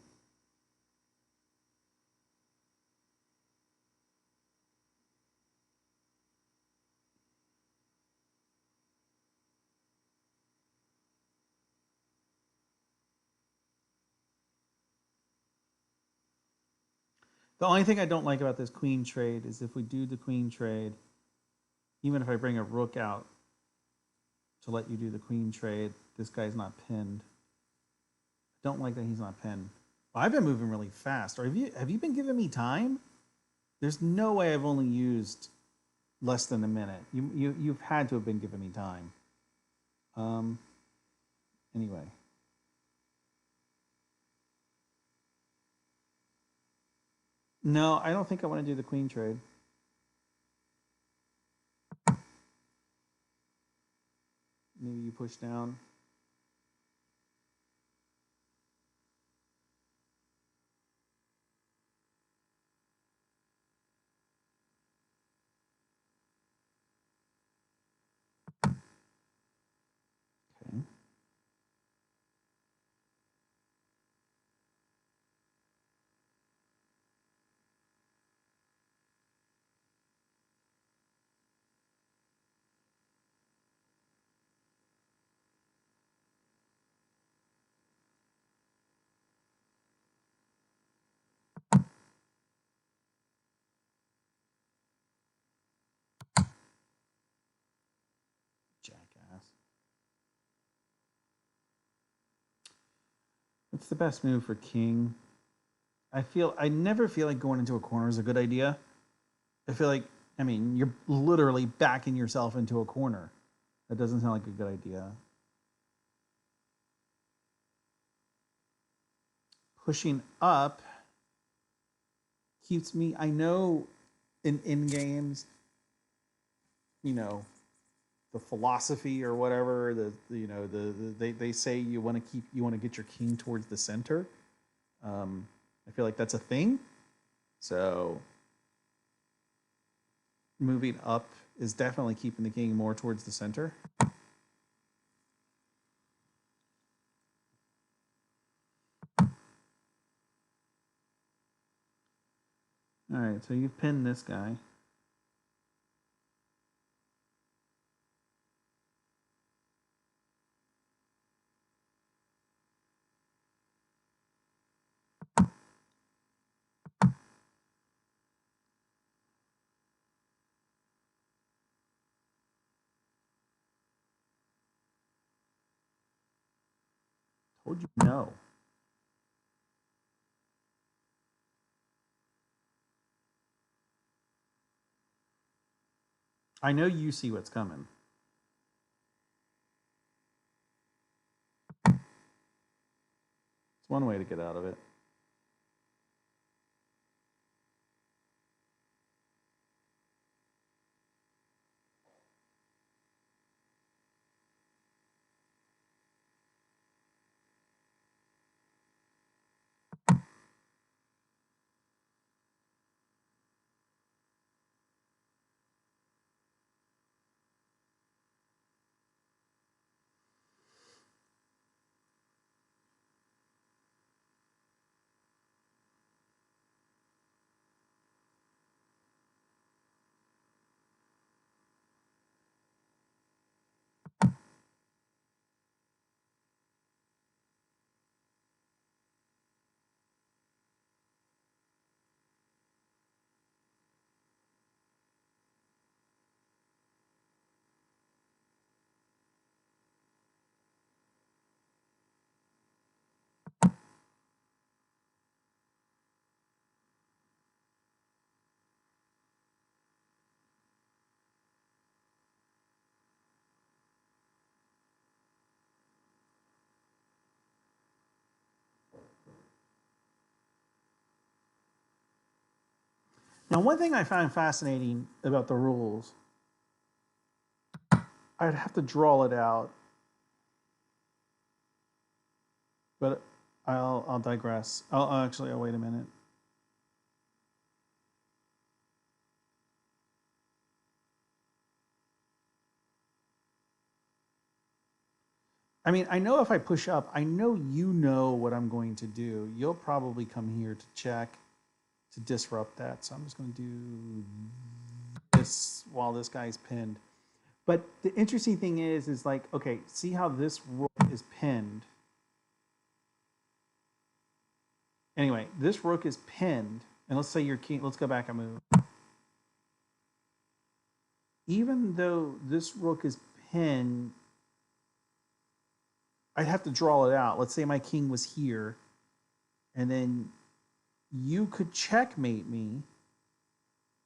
The only thing I don't like about this queen trade is if we do the queen trade, even if I bring a rook out to let you do the queen trade, this guy's not pinned. I don't like that he's not pinned. Well, I've been moving really fast. Or have you been giving me time? There's no way I've only used less than a minute. You've had to have been giving me time. Anyway. No, I don't think I want to do the queen trade. Maybe you push down. Okay. Jackass. What's the best move for king? I never feel like going into a corner is a good idea. I feel like, I mean, you're literally backing yourself into a corner. That doesn't sound like a good idea. Pushing up keeps me, I know in games, you know, the philosophy or whatever, they say you want to get your king towards the center. I feel like that's a thing. So moving up is definitely keeping the king more towards the center. All right, so you've pinned this guy. Told you no. I know you see what's coming. It's one way to get out of it. Now, one thing I find fascinating about the rules, I'd have to draw it out, but I'll digress. I'll wait a minute. I mean, I know if I push up, I know you know what I'm going to do. You'll probably come here to check to disrupt that. So I'm just going to do this while this guy's pinned. But the interesting thing is like, okay, see how this rook is pinned. Anyway, this rook is pinned, and let's say your king, let's go back a move. Even though this rook is pinned, I'd have to draw it out. Let's say my king was here, and then you could checkmate me,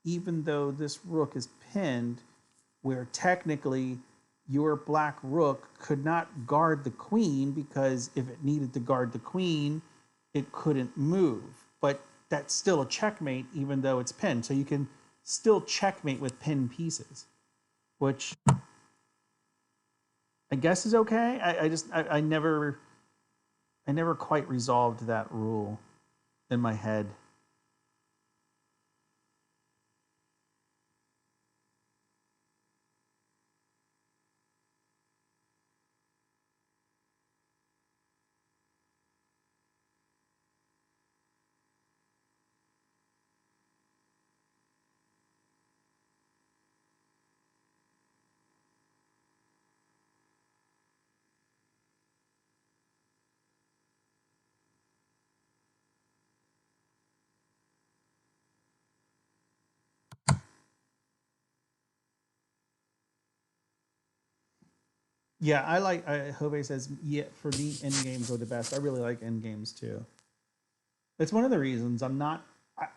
even though this rook is pinned, where technically your black rook could not guard the queen, because if it needed to guard the queen, it couldn't move. But that's still a checkmate, even though it's pinned. So you can still checkmate with pinned pieces, which I guess is okay. I never quite resolved that rule in my head. Yeah, I like. Jove says, yeah, for me, end games are the best. I really like end games too. It's one of the reasons I'm not. I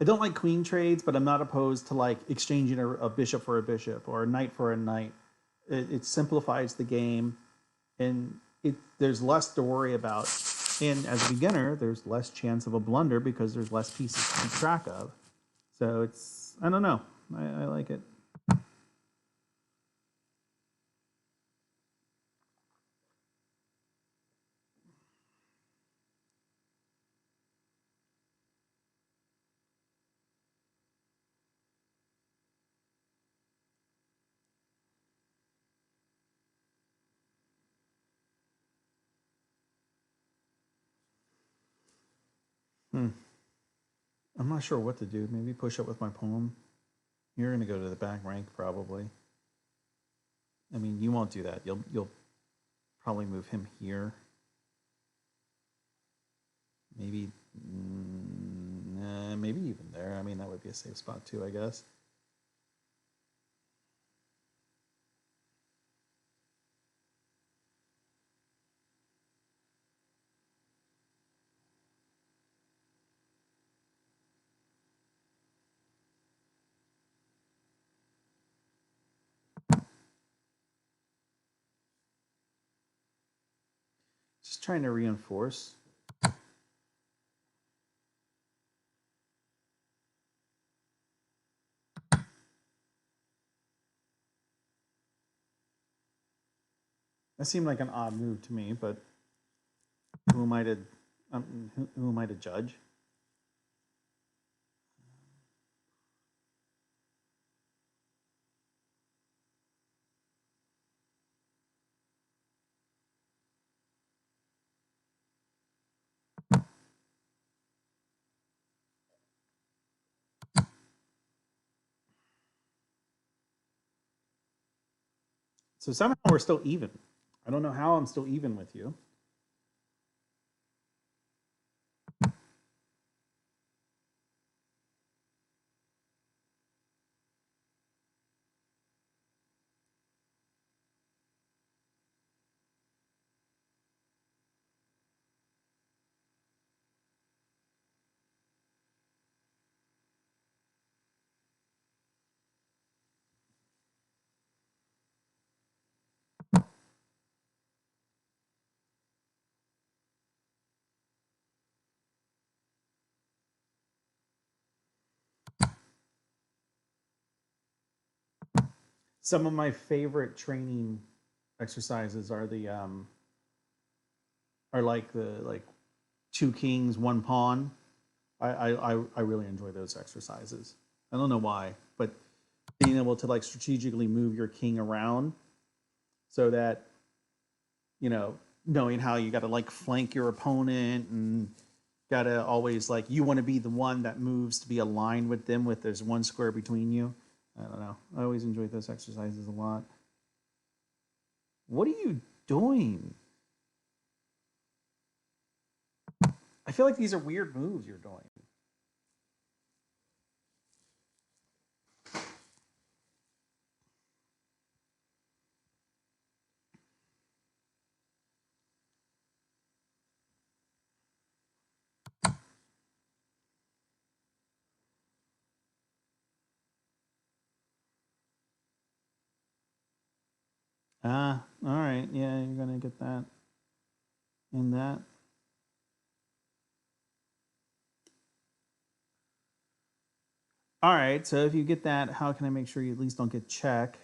don't like queen trades, but I'm not opposed to like exchanging a bishop for a bishop or a knight for a knight. It simplifies the game, and there's less to worry about. And as a beginner, there's less chance of a blunder because there's less pieces to keep track of. So it's, I don't know. I like it. Hmm. I'm not sure what to do. Maybe push up with my pawn. You're going to go to the back rank probably. I mean, you won't do that. You'll probably move him here. Maybe, maybe even there. I mean, that would be a safe spot too, I guess. Just trying to reinforce. That seemed like an odd move to me, but who am I to, who am I to judge? So somehow we're still even. I don't know how I'm still even with you. Some of my favorite training exercises are the are like the like two kings, one pawn. I really enjoy those exercises. I don't know why, but being able to like strategically move your king around so that you know knowing how you got to like flank your opponent and got to always like you want to be the one that moves to be aligned with them with there's one square between you. I don't know. I always enjoy those exercises a lot. What are you doing? I feel like these are weird moves you're doing. Ah, all right. Yeah, you're gonna get that in that. All right. So if you get that, how can I make sure you at least don't get check?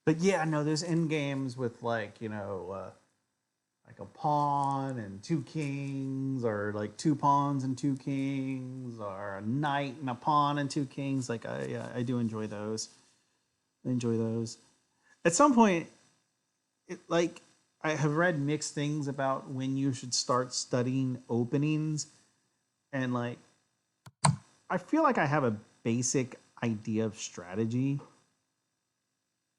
But yeah, no, there's end games with like like a pawn and two kings, or like two pawns and two kings, or a knight and a pawn and two kings. Like I do enjoy those. I enjoy those. At some point, like I have read mixed things about when you should start studying openings, and like I feel like I have a basic idea of strategy.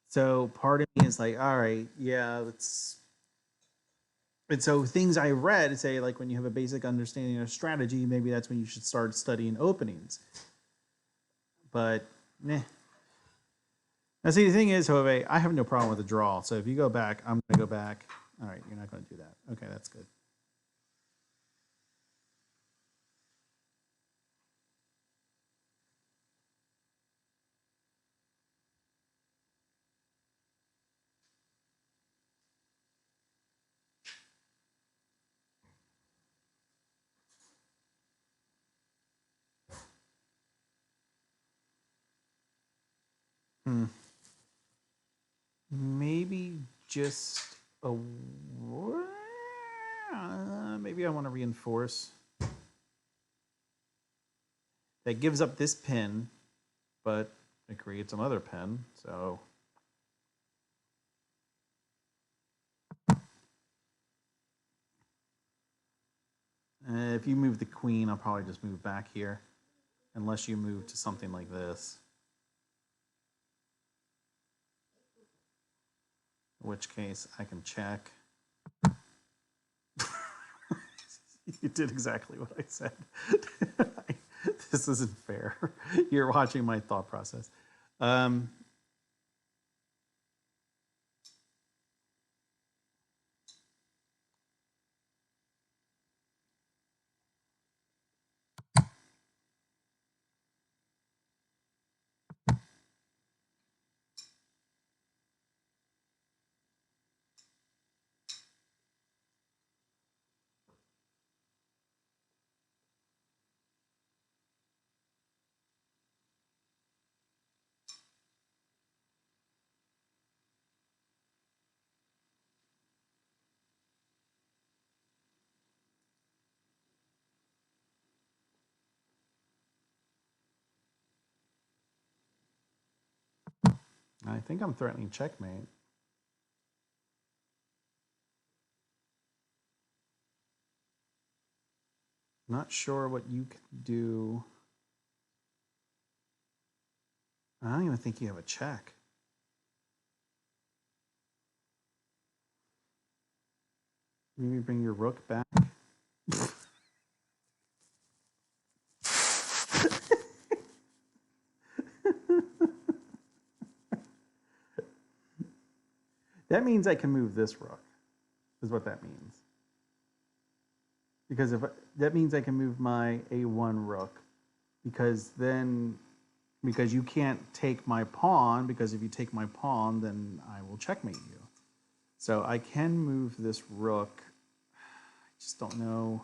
So part of me is like, all right, yeah, let's. And so things I read say like when you have a basic understanding of strategy, maybe that's when you should start studying openings. But nah. Now see the thing is, Jove, I have no problem with the draw. So if you go back, I'm gonna go back. All right, you're not gonna do that. Okay, that's good. Hmm. Maybe just a maybe I want to reinforce that gives up this pin, but it creates another pin. So if you move the queen, I'll probably just move back here, unless you move to something like this. In which case, I can check. You did exactly what I said. This isn't fair. You're watching my thought process. Um, I think I'm threatening checkmate. Not sure what you can do. I don't even think you have a check. Maybe bring your rook back. That means I can move this rook, is what that means. Because if that means I can move my a1 rook, because you can't take my pawn, because if you take my pawn, then I will checkmate you. So I can move this rook. I just don't know.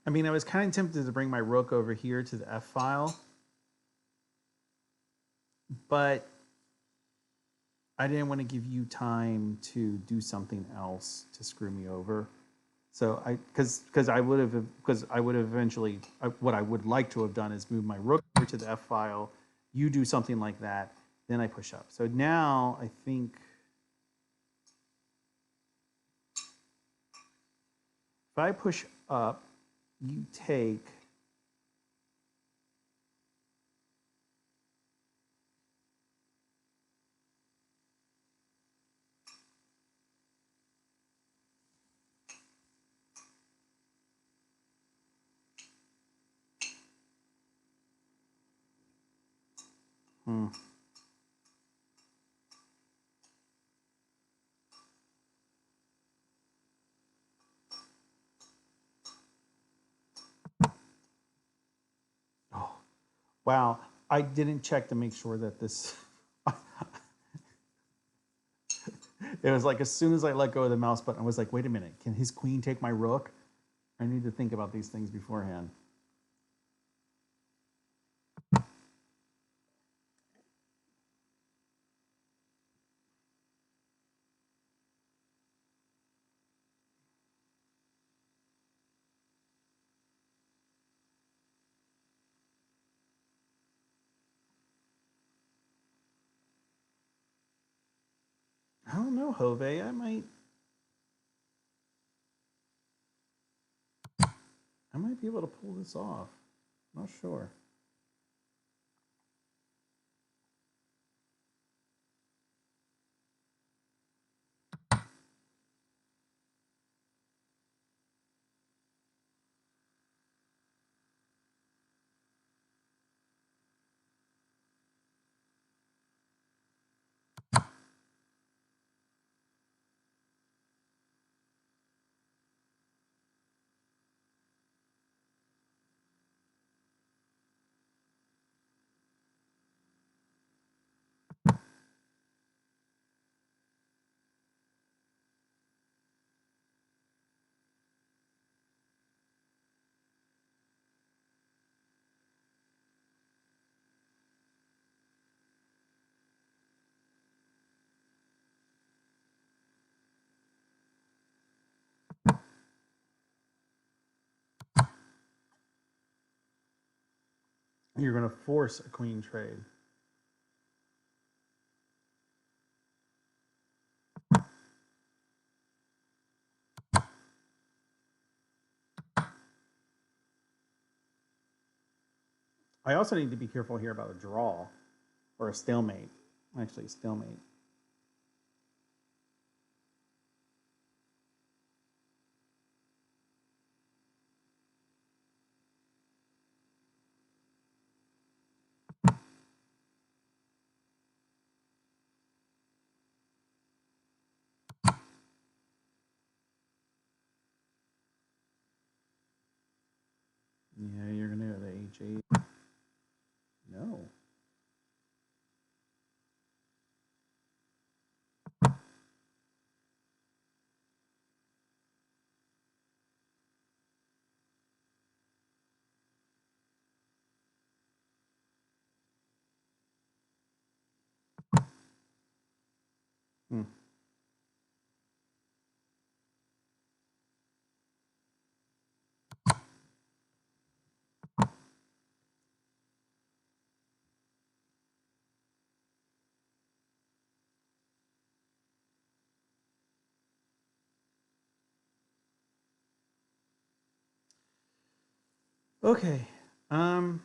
I mean, I was kind of tempted to bring my rook over here to the F file, but I didn't want to give you time to do something else to screw me over. So because I would have eventually, what I would like to have done is move my rook over to the F file. You do something like that, then I push up. So now I think if I push up, you take. Oh, wow. I didn't check to make sure that this. It was like as soon as I let go of the mouse button, I was like, wait a minute, can his queen take my rook? I need to think about these things beforehand. I don't know, Jove. I might be able to pull this off. Not sure. You're going to force a queen trade. I also need to be careful here about a draw or a stalemate. Actually, a stalemate. Yeah, you're going to go to H8. No. Hmm. Okay. If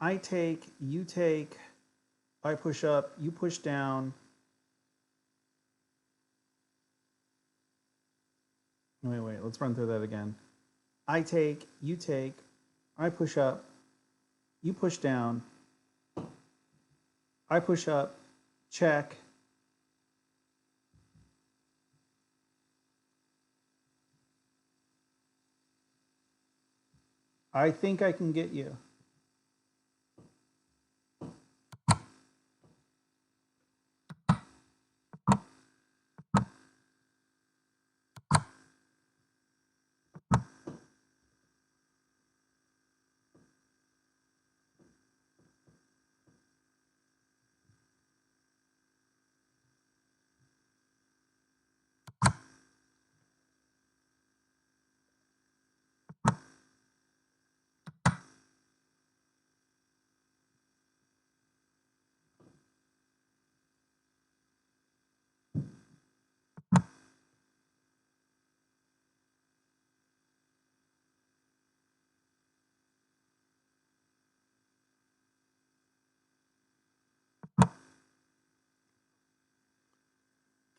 I take, you take, I push up, you push down. Wait, let's run through that again. I take, you take, I push up, you push down, I push up, check. I think I can get you.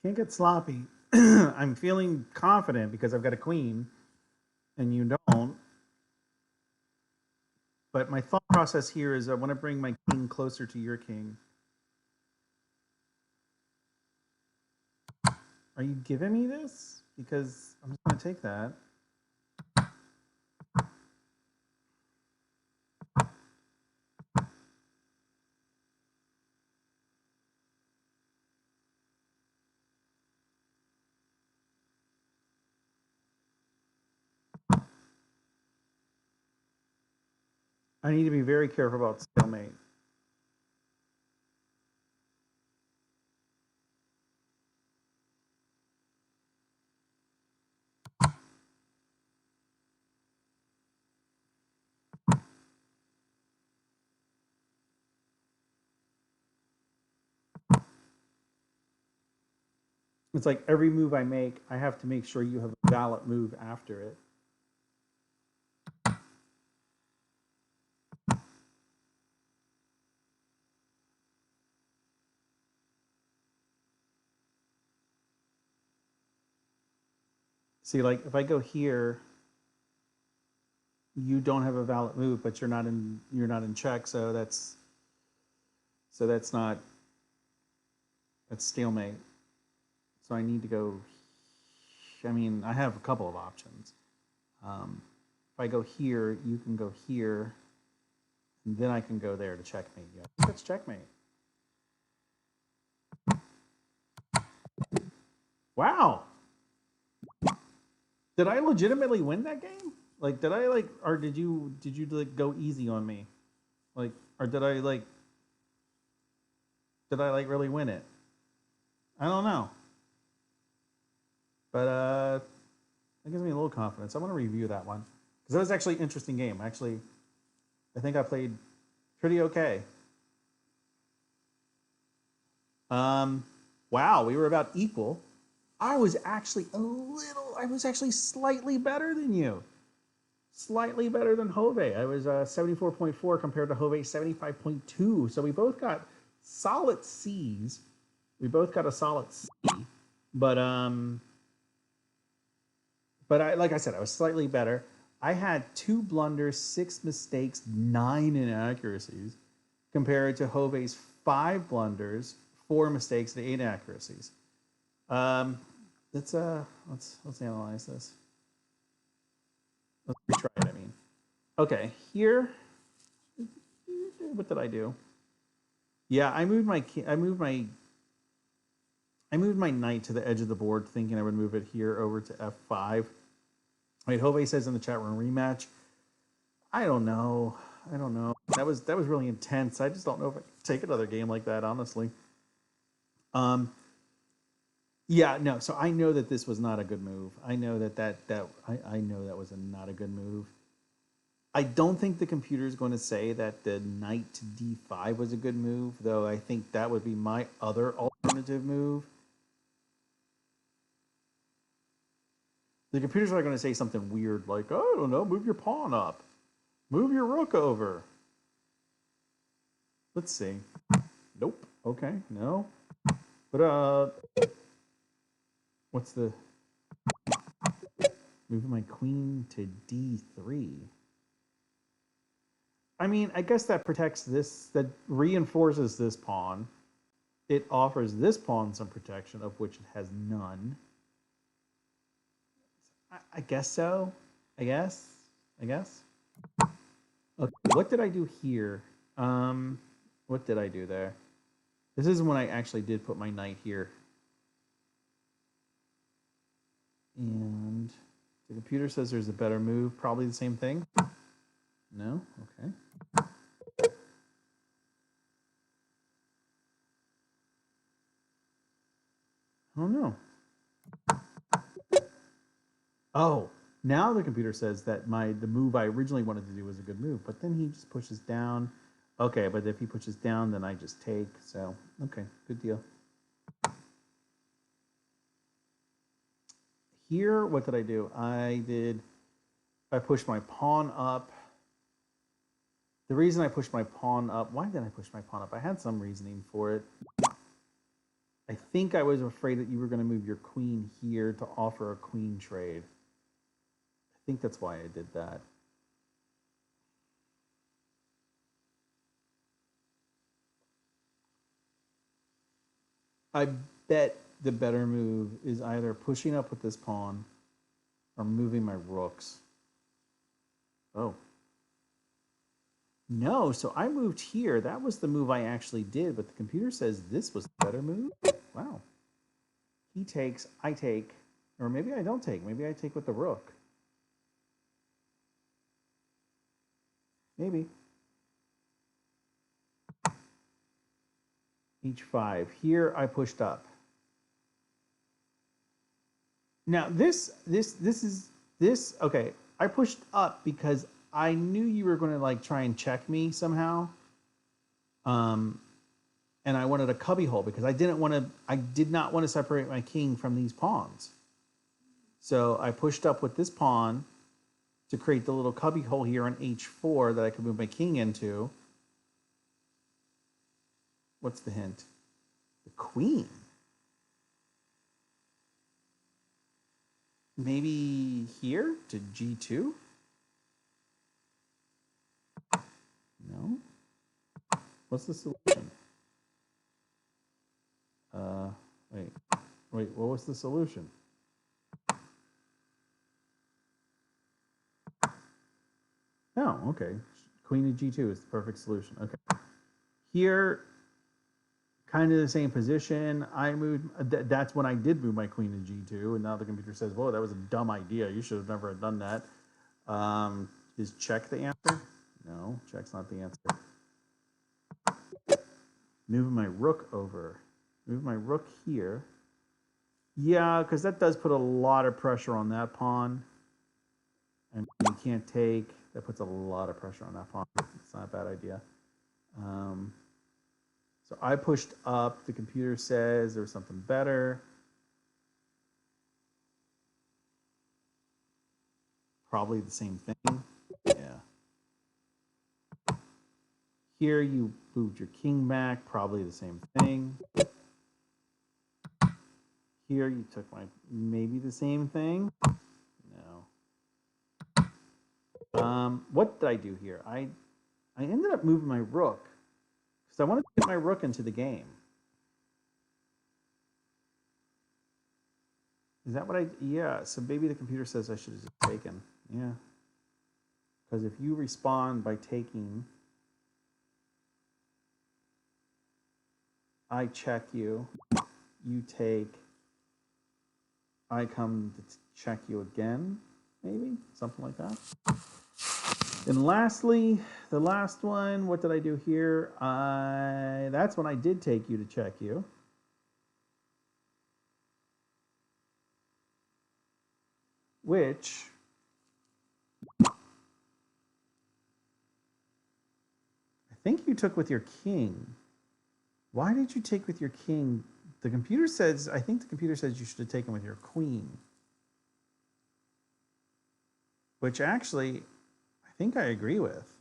Can't get sloppy. I'm feeling confident because I've got a queen and you don't. But my thought process here is I want to bring my king closer to your king. Are you giving me this? Because I'm just going to take that. I need to be very careful about stalemate. It's like every move I make, I have to make sure you have a valid move after it. See, like if I go here, you don't have a valid move, but you're not in check, so that's not that's stalemate. So I need to go. I mean, I have a couple of options. If I go here, you can go here, and then I can go there to checkmate you. I think that's checkmate. Wow. Did I legitimately win that game? Like, did I like, or did you like go easy on me? Like, or did I like really win it? I don't know. But that gives me a little confidence. I want to review that one because that was actually an interesting game. Actually, I think I played pretty okay. Wow, we were about equal. I was actually slightly better than you. Slightly better than Jove. I was 74.4 compared to Jove 75.2. So we both got solid C's. We both got a solid C. But like I said, I was slightly better. I had 2 blunders, 6 mistakes, 9 inaccuracies, compared to Jove's 5 blunders, 4 mistakes, and 8 inaccuracies. Let's analyze this. Let's retry it. I mean, okay, here. What did I do? Yeah, I moved my knight to the edge of the board, thinking I would move it here over to f5. Wait, Jove says in the chat room rematch. I don't know. That was really intense. I just don't know if I can take another game like that, honestly. Yeah, no. So I know that this was not a good move. I know I know that was not a good move. I don't think the computer is going to say that the knight to d5 was a good move, though I think that would be my other alternative move. The computer's not going to say something weird like, oh, I don't know, move your pawn up. Move your rook over. Let's see. Nope. Okay, no. But, what's the... Moving my queen to d3. I mean, I guess that protects this, that reinforces this pawn. It offers this pawn some protection, of which it has none. I guess so. I guess. Okay, what did I do here? What did I do there? This is when I actually did put my knight here. And the computer says there's a better move. Probably the same thing. No? Okay. Oh, no. Oh, now the computer says that the move I originally wanted to do was a good move, but then he just pushes down. Okay, but if he pushes down, then I just take. So, okay, good deal. Here, what did I do? I pushed my pawn up. The reason I pushed my pawn up, why did I push my pawn up? I had some reasoning for it. I think I was afraid that you were going to move your queen here to offer a queen trade. I think that's why I did that. I bet the better move is either pushing up with this pawn or moving my rooks. Oh. No, so I moved here. That was the move I actually did, but the computer says this was the better move. Wow. He takes, I take, or maybe I don't take. Maybe I take with the rook. Maybe. H5. Here I pushed up. Now this, okay, I pushed up because I knew you were going to like try and check me somehow. And I wanted a cubby hole because I did not want to separate my king from these pawns. So I pushed up with this pawn to create the little cubby hole here on h4 that I could move my king into. What's the hint? The queen. Maybe here to g2? No. What's the solution? Wait, what was the solution? Oh, okay. Queen to g2 is the perfect solution. Okay. Here, kind of the same position. I moved, that's when I did move my queen to g2, and now the computer says, whoa, that was a dumb idea. You should have never done that. Is check the answer? No, check's not the answer. Moving my rook over. Move my rook here. Yeah, because that does put a lot of pressure on that pawn. And you can't take. That puts a lot of pressure on that pawn. It's not a bad idea. So I pushed up. The computer says there's something better. Probably the same thing. Yeah. Here you moved your king back. Probably the same thing. Here you took maybe the same thing. No. What did I do here? I ended up moving my rook because I wanted to get my rook into the game. Is that what yeah, so maybe the computer says I should have just taken. Yeah. Because if you respond by taking, I check you, you take, I come to check you again, maybe? Something like that. And lastly, the last one, what did I do here? That's when I did take you to check you. Which I think you took with your king. Why did you take with your king? The computer says, I think the computer says you should have taken with your queen. which actually I think I agree with.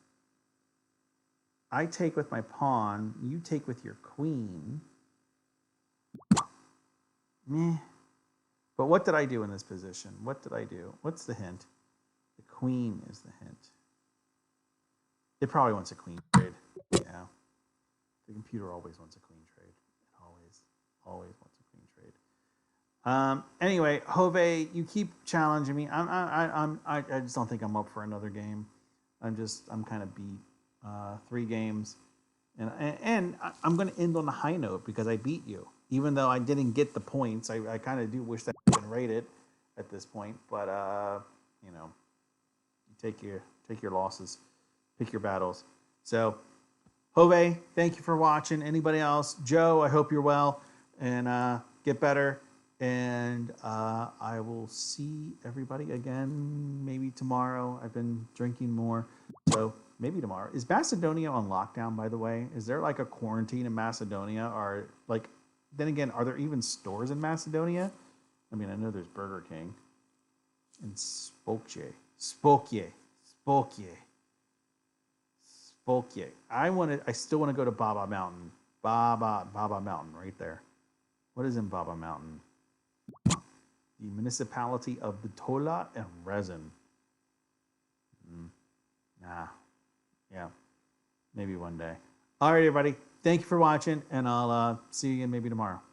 I take with my pawn, you take with your queen. Meh. But what did I do in this position? What did I do? What's the hint? The queen is the hint. It probably wants a queen trade. Yeah. The computer always wants a queen trade. It always wants a queen trade. Anyway, Jove, you keep challenging me. I just don't think I'm up for another game. I'm kind of beat. 3 games, and I'm going to end on a high note because I beat you, even though I didn't get the points. I kind of do wish that I could rate it at this point, but you know, you take your losses, pick your battles. So, Jove, thank you for watching. Anybody else? Joe, I hope you're well and get better. And I will see everybody again maybe tomorrow. I've been drinking more, so maybe tomorrow. Is Macedonia on lockdown, by the way? Is there like a quarantine in Macedonia? Or like, then again, are there even stores in Macedonia? I mean, I know there's Burger King and Spokje. I still want to go to Baba Mountain. Baba Mountain right there. What is in Baba Mountain? The municipality of Bitola and Resin. Nah. Yeah. Maybe one day. All right, everybody. Thank you for watching, and I'll see you again maybe tomorrow.